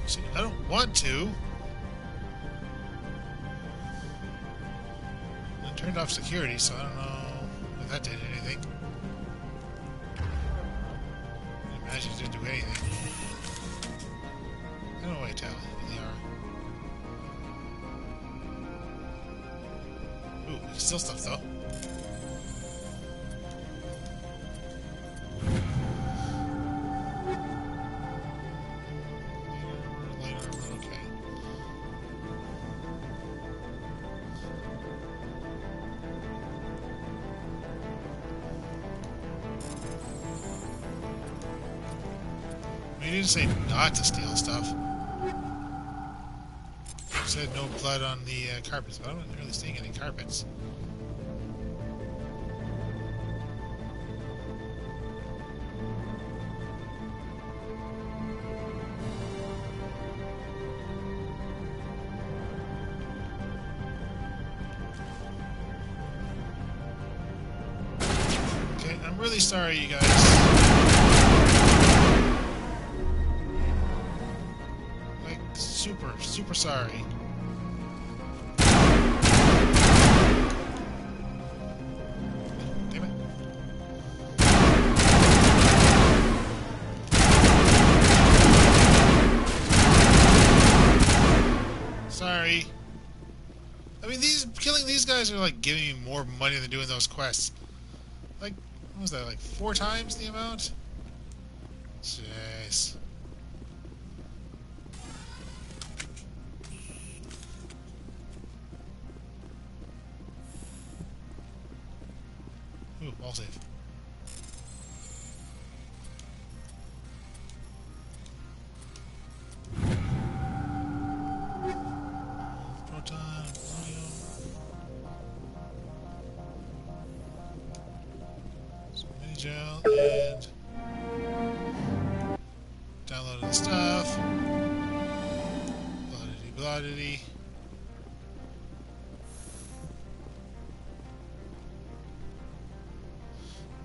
See, I don't want to. I turned off security, so I don't know if that did anything. I imagine it didn't do anything. I don't know why I tell in the R. Ooh, we can steal stuff though. Light armor, okay. You didn't say not to steal stuff. You said no blood on the carpets, but I'm not really seeing any carpets. Okay, I'm really sorry, you guys. Super sorry. Damn it. Sorry. I mean, killing these guys are like giving me more money than doing those quests. Like, what was that, like 4 times the amount? Jeez. Ooh, wall save. Proton, audio. Some mini gel, and downloaded the stuff. Bloodity, bloodity.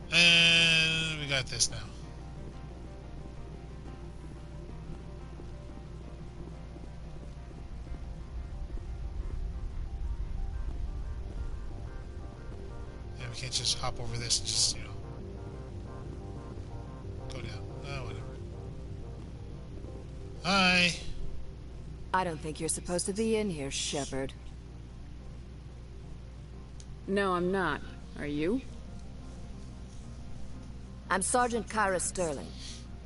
And we got this now. Yeah, we can't just hop over this and just, go down. Oh, whatever. Hi.
I don't think you're supposed to be in here, Shepard.
No, I'm not. Are you?
I'm Sergeant Kyra Sterling,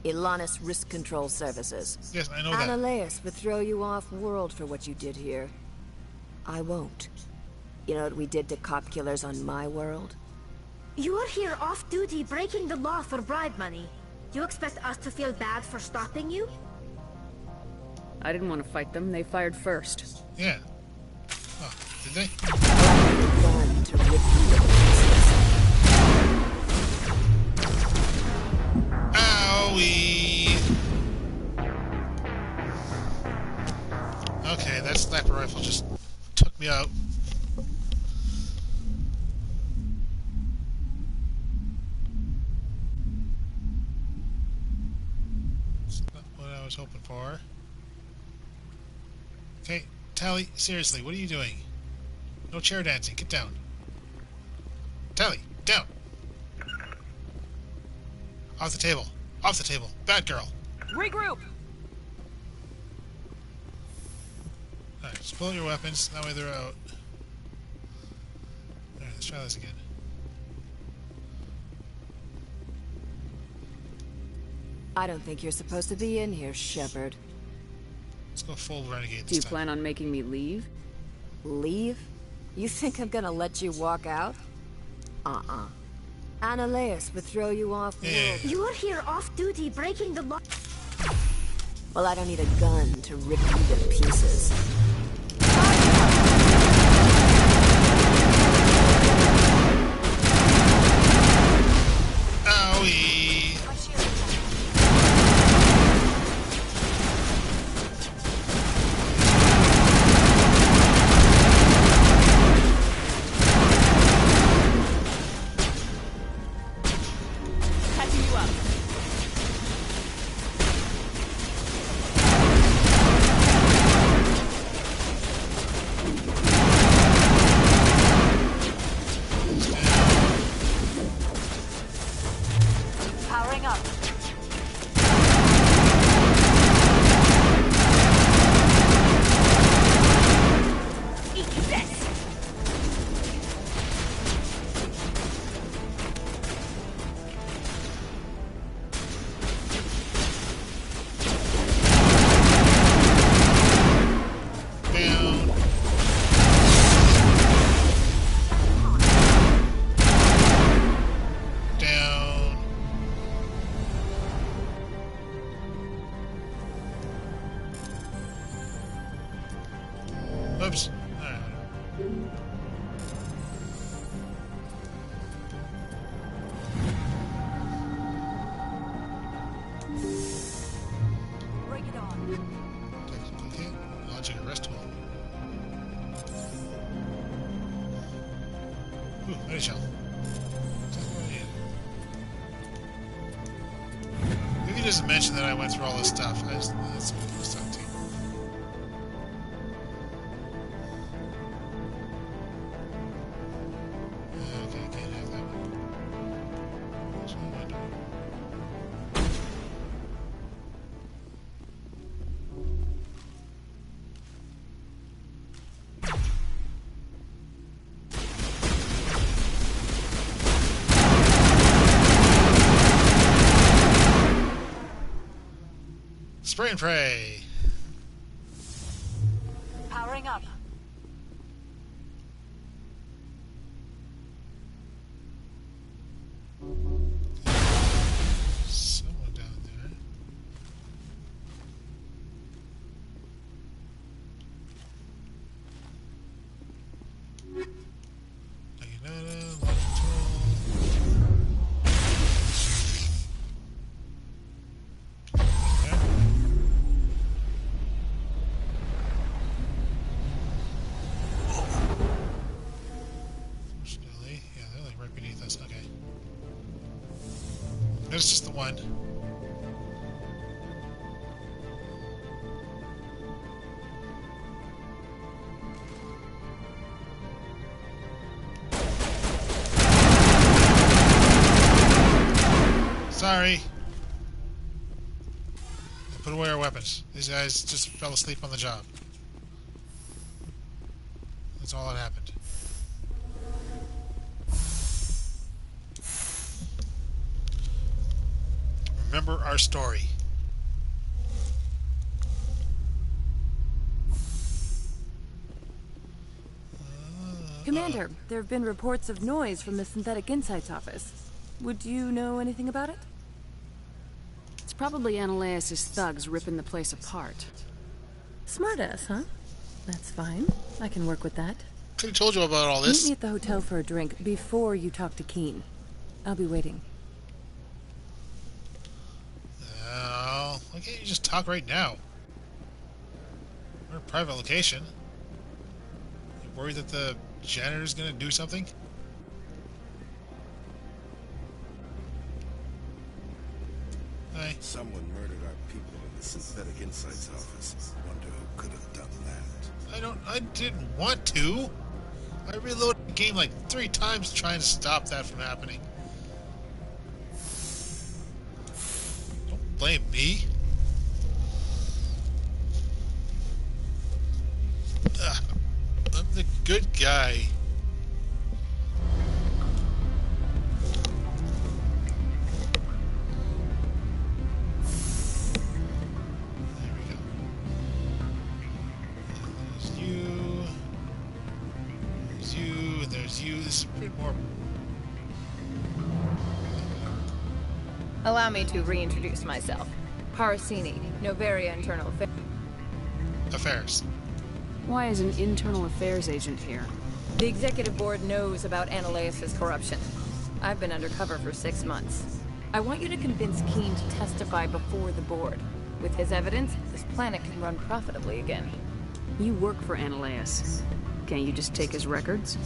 Ilanis Risk Control Services.
Yes, I know that.
Annaleus would throw you off-world for what you did here. I won't. You know what we did to cop killers on my world?
You're here off-duty breaking the law for bribe money. You expect us to feel bad for stopping you?
I didn't want to fight them. They fired first.
Yeah. Oh, did they? Owie! Okay, that sniper rifle just took me out. That's not what I was hoping for. Okay, Tally, seriously, what are you doing? No chair dancing. Get down. Tally, down. Off the table. Off the table. Bad girl.
Regroup!
Alright, just pull out your weapons. That way they're out. Alright, let's try this again.
I don't think you're supposed to be in here, Shepard.
Let's go full renegade
Do you plan on making me leave?
Leave? You think I'm gonna let you walk out? Uh-uh. Annaleus would throw you off world.
You're here off-duty breaking the law.
Well, I don't need a gun to rip you to pieces.
Owie!
Catching you up. Powering up. Eat this!
Down. Down. Oops. Alright.
Bring it on.
Technical hit. Logic arrest tool. Ooh, mighty shell. Maybe he doesn't mention that I went through all this stuff. That's stuff too. Okay, can't have that one. That's what I want to do. Spray and pray.
Powering up.
Someone down there. Naginata, logic tool. Okay. Fortunately, yeah, they're like right beneath us. Okay. There's just the one. Sorry. Put away our weapons. These guys just fell asleep on the job. That's all that happened. Remember our story.
Commander, there have been reports of noise from the Synthetic Insights office. Would you know anything about it?
It's probably Annaleus' thugs ripping the place apart.
Smartass, huh? That's fine. I can work with that.
Could have told you about all this.
Meet me at the hotel for a drink before you talk to Keen. I'll be waiting.
Why can't you just talk right now? We're in a private location. You worried that the janitor's gonna do something? Hi.
Someone murdered our people in the Synthetic Insights office. Wonder who could have done that.
I I didn't want to. I reloaded the game like 3 times trying to stop that from happening. Don't blame me. I'm the good guy. There we go. There's you. There's you, and there's you. This is pretty more...
Allow me to reintroduce myself. Parasini, Noveria Internal
Affairs.
Why is an internal affairs agent here?
The executive board knows about Ananias' corruption. I've been undercover for 6 months. I want you to convince Keene to testify before the board. With his evidence, this planet can run profitably again.
You work for Ananias. Can't you just take his records?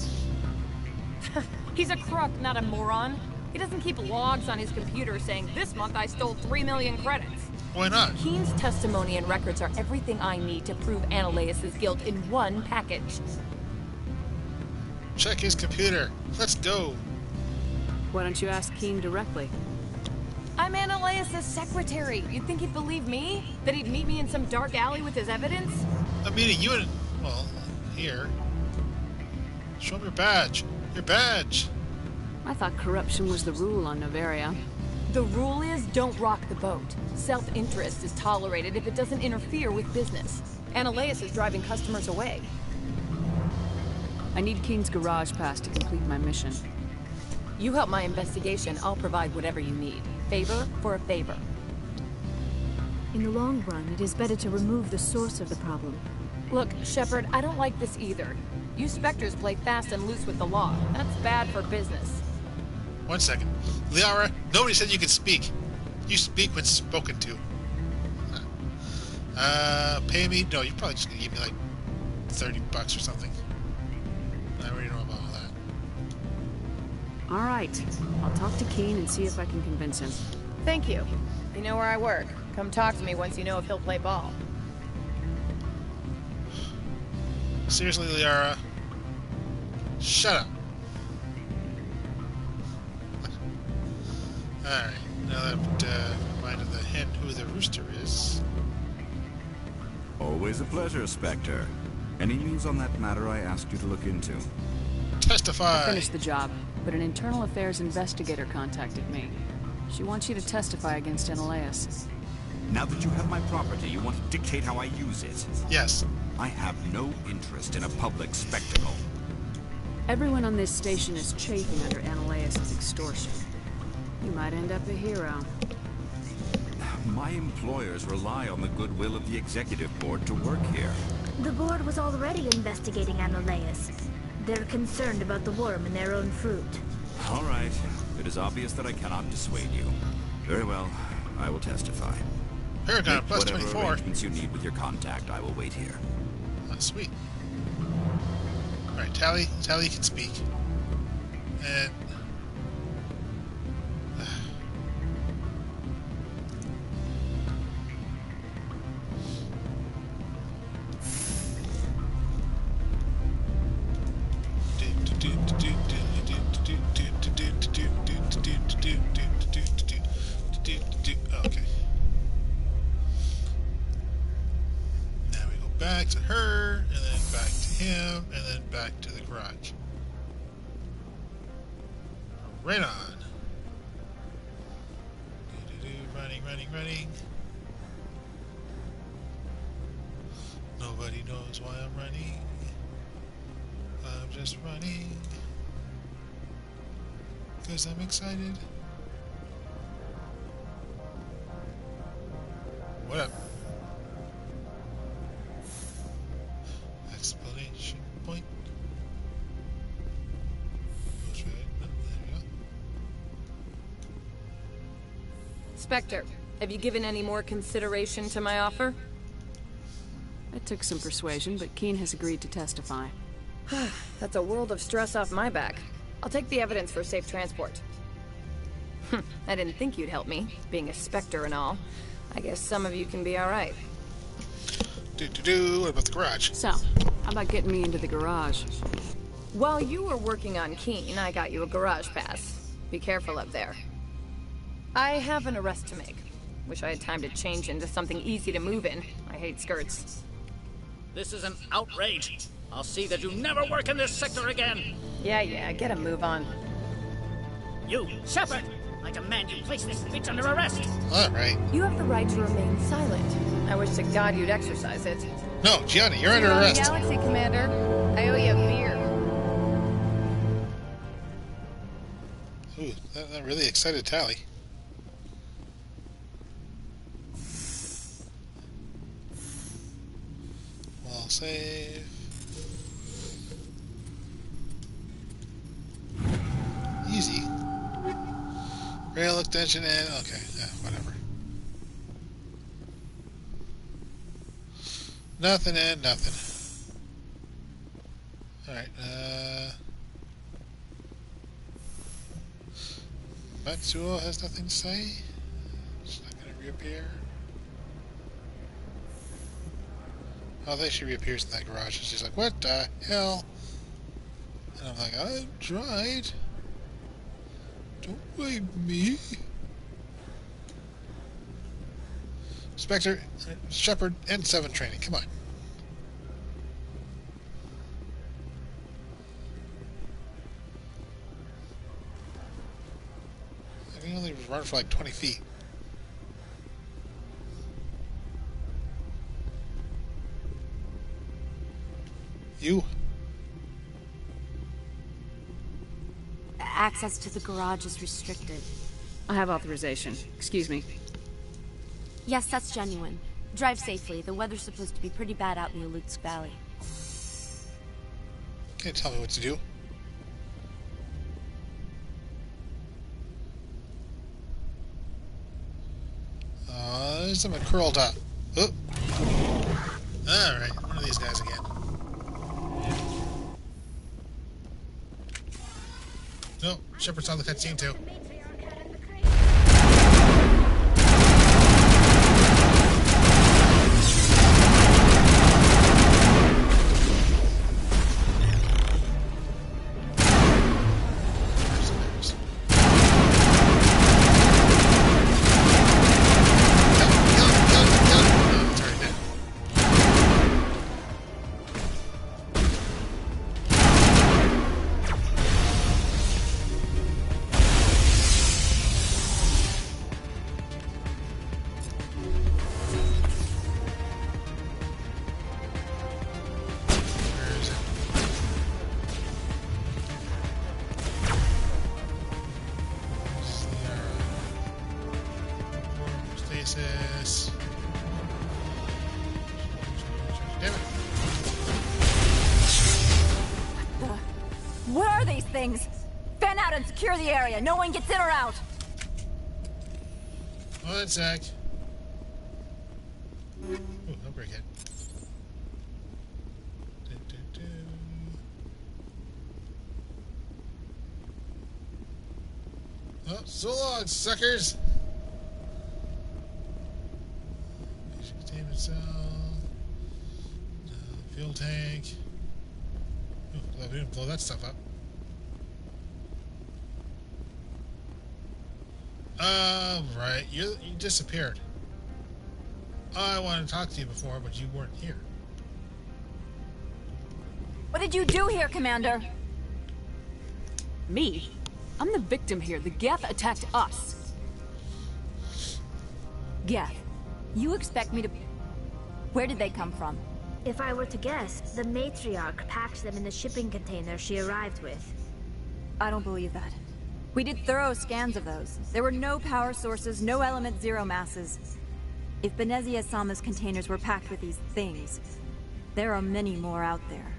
He's a crook, not a moron. He doesn't keep logs on his computer saying, "This month I stole 3 million credits."
Why not?
Keene's testimony and records are everything I need to prove Ananias' guilt in one package.
Check his computer. Let's go.
Why don't you ask Keene directly?
I'm Ananias' secretary. You'd think he'd believe me? That he'd meet me in some dark alley with his evidence?
I'm meeting you in... well, here. Show me your badge. Your badge!
I thought corruption was the rule on Noveria.
The rule is, don't rock the boat. Self-interest is tolerated if it doesn't interfere with business. Ananias is driving customers away.
I need Keene's garage pass to complete my mission.
You help my investigation, I'll provide whatever you need. Favor for a favor.
In the long run, it is better to remove the source of the problem.
Look, Shepard, I don't like this either. You Spectres play fast and loose with the law. That's bad for business.
1 second. Liara, nobody said you could speak. You speak when spoken to. Pay me? No, you're probably just gonna give me like $30 or something. I already know about all that.
All right. I'll talk to Keene and see if I can convince him.
Thank you. You know where I work. Come talk to me once you know if he'll play ball.
Seriously, Liara. Shut up. Alright, now that reminded the hen who the rooster is.
Always a pleasure, Spectre. Any news on that matter I asked you to look into?
Testify!
I finished the job, but an internal affairs investigator contacted me. She wants you to testify against Ananias.
Now that you have my property, you want to dictate how I use it?
Yes.
I have no interest in a public spectacle.
Everyone on this station is chafing under Ananias' extortion. You might end up a hero.
My employers rely on the goodwill of the executive board to work here.
The board was already investigating Ananias. They're concerned about the worm in their own fruit.
All right. It is obvious that I cannot dissuade you. Very well. I will testify.
Paragon
Make
plus
whatever
24.
arrangements you need with your contact, I will wait here.
Oh, sweet. Alright, Tally can speak. And... okay. Now we go back to her, and then back to him, and then back to the garage. Right on. Running. Nobody knows why I'm running. I'm just running. 'Cause I'm excited. What up? Explanation point. Goes right. There we go.
Spectre, have you given any more consideration to my offer?
It took some persuasion, but Keene has agreed to testify.
That's a world of stress off my back. I'll take the evidence for safe transport. I didn't think you'd help me, being a Spectre and all. I guess some of you can be alright.
What about the garage?
So, How about getting me into the garage?
While you were working on Keen, I got you a garage pass. Be careful up there. I have an arrest to make. Wish I had time to change into something easy to move in. I hate skirts.
This is an outrage. I'll see that you never work in this sector again.
Yeah, get a move on.
You, Shepard! I demand you place this bitch under arrest!
All right.
You have the right to remain silent. I wish to God you'd exercise it.
No, Gianni, you're under arrest.
Galaxy, Commander. I owe you a beer.
Ooh, that really excited Tally. Well, save. Easy. Rail extension and okay, yeah, whatever. Nothing and nothing. Alright, Matsuo has nothing to say. It's not gonna reappear. Oh, there she reappears in that garage and she's like, what the hell? And I'm like, I tried. Don't blame me. Spectre, Shepard, and 7 training. Come on. I can only run for like 20 feet. You?
Access to the garage is restricted.
I have authorization. Excuse me.
Yes, that's genuine. Drive safely. The weather's supposed to be pretty bad out in the Alutsk Valley.
Can't tell me what to do. There's someone curled up. Oh. Alright, one of these guys again. No, Shepard saw the cutscene too. Stasis. Damn it.
What are these things? Fan out and secure the area. No one gets in or out.
One sec. Ooh, no break it. Oh, so long, suckers! Containment cell. Fuel tank. Oh, glad we didn't blow that stuff up. Right. You disappeared. I wanted to talk to you before, but you weren't here.
What did you do here, Commander?
Me? I'm the victim here. The Geth attacked us.
Geth? You expect me to... Where did they come from?
If I were to guess, the matriarch packed them in the shipping container she arrived with.
I don't believe that. We did thorough scans of those. There were no power sources, no element zero masses. If Benezia Sama's containers were packed with these things, there are many more out there.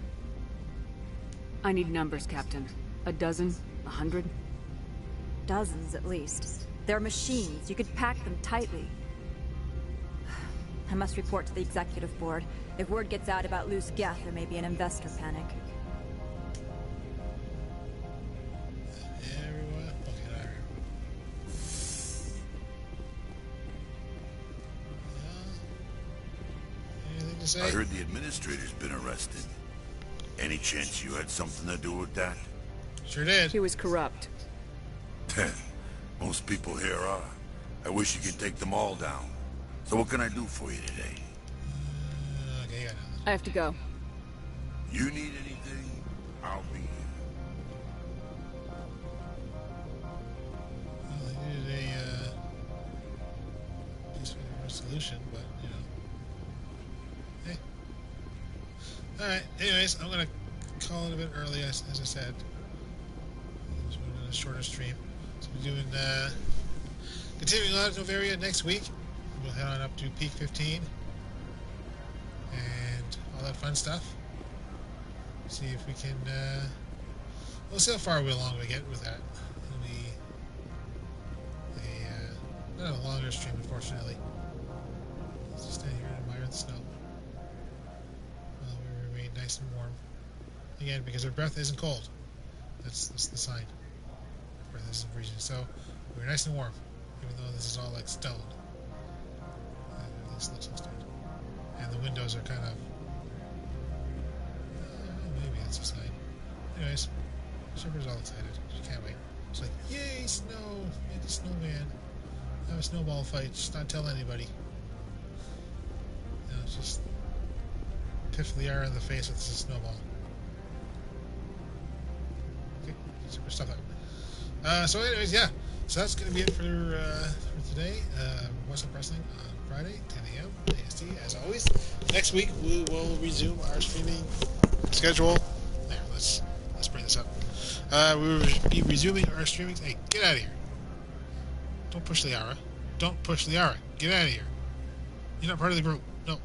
I need numbers, Captain. A dozen? 100?
Dozens, at least. They're machines. You could pack them tightly. I must report to the executive board. If word gets out about loose Geth, there may be an investor panic.
I heard the administrator's been arrested. Any chance you had something to do with that?
Sure did.
He was corrupt.
Most people here are. I wish you could take them all down. So what can I do for you today?
Okay, yeah.
I have to go.
You need anything, I'll be here.
Well, I needed a peaceful resolution, but you know. Hey. Alright, anyways, I'm gonna call it a bit early, as I said. This was a shorter stream. So we're doing continuing on at Noveria next week. We'll head on up to Peak 15 and all that fun stuff. See if we can we'll see how far along we get with that. It'll be not a longer stream, unfortunately. Let's just stand here and admire the snow while we remain nice and warm. Again, because our breath isn't cold. That's the sign. Our breath isn't freezing. So we're nice and warm, even though this is all like stone. Everything looks like stone. And the windows are kind of maybe that's a sign. Anyways, Shepherd's all excited. She can't wait. She's like, yay, snow! Make a snowman. Have a snowball fight. Just not tell anybody. You know, just piff Liara in the face with a snowball. Okay, super stuff that. So anyways, yeah. So that's going to be it for today. Western Wrestling on Friday, 10 a.m. AST, as always. Next week, we will resume our streaming schedule. There, let's bring this up. We will be resuming our streaming. Hey, get out of here. Don't push Liara. Don't push Liara. Get out of here. You're not part of the group. No.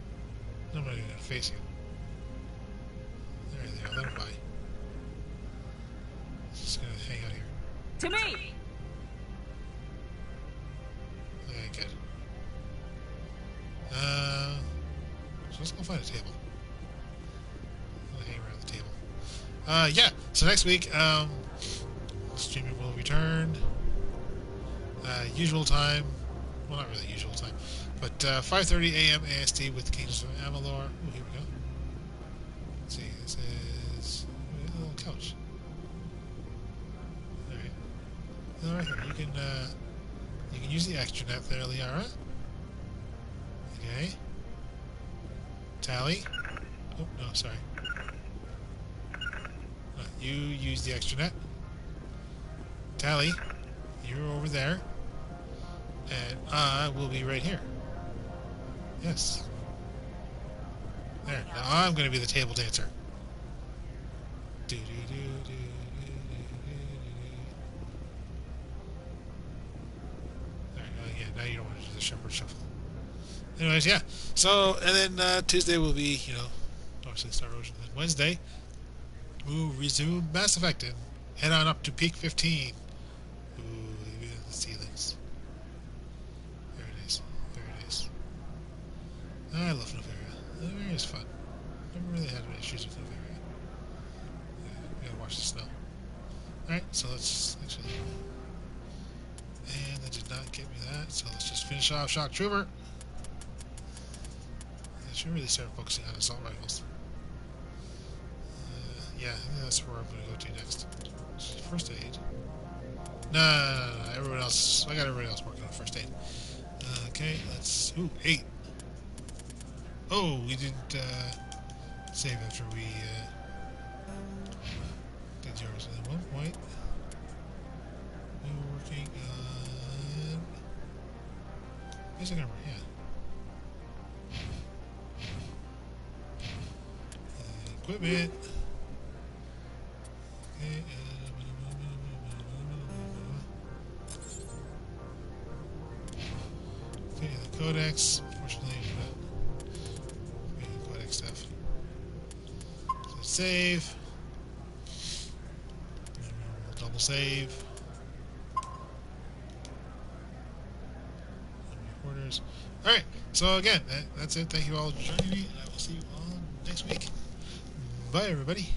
Nobody's going to face you. There, let him by. Just going to hang out here.
To me!
Okay, good. So let's go find a table. I'll hang around the table. Yeah, so next week, streaming will return. Usual time. Well, not really usual time. But 5:30 a.m. AST with Kings of Amalur. Ooh, here we go. Let's see, this is a little couch. Alright. Alright, you can use the extranet there, Liara. Okay. Tally. Oh, no, sorry. You use the extranet. Tally, you're over there. And I will be right here. Yes. There. Now I'm going to be the table dancer. Do do do do do do do. There. Yeah. Now you don't want to do the shepherd shuffle. Anyways, yeah. So, and then Tuesday will be, you know, obviously Star Ocean. Then Wednesday, we'll resume Mass Effect and head on up to Peak 15. Ooh, the ceilings. Very nice. Very nice. I love Noveria. Noveria is fun. Never really had any issues with Noveria. Yeah, we gotta watch the snow. Alright, so let's actually... And that did not get me that, so let's just finish off Shock Trooper. I should really start focusing on assault rifles. Yeah, I think that's where I'm going to go to next. First aid. No. Everyone else. I got everybody else working on first aid. Okay, let's. Ooh, 8. Oh, we didn't save after we did yours. And then 1 point. We were working on. Basic armor, yeah. Equipment. Okay, okay, the codex. Unfortunately, we're not codex stuff. So save. We'll double save. Orders. All right. So again, that's it. Thank you all for joining me. I will see you all next week. Bye, everybody.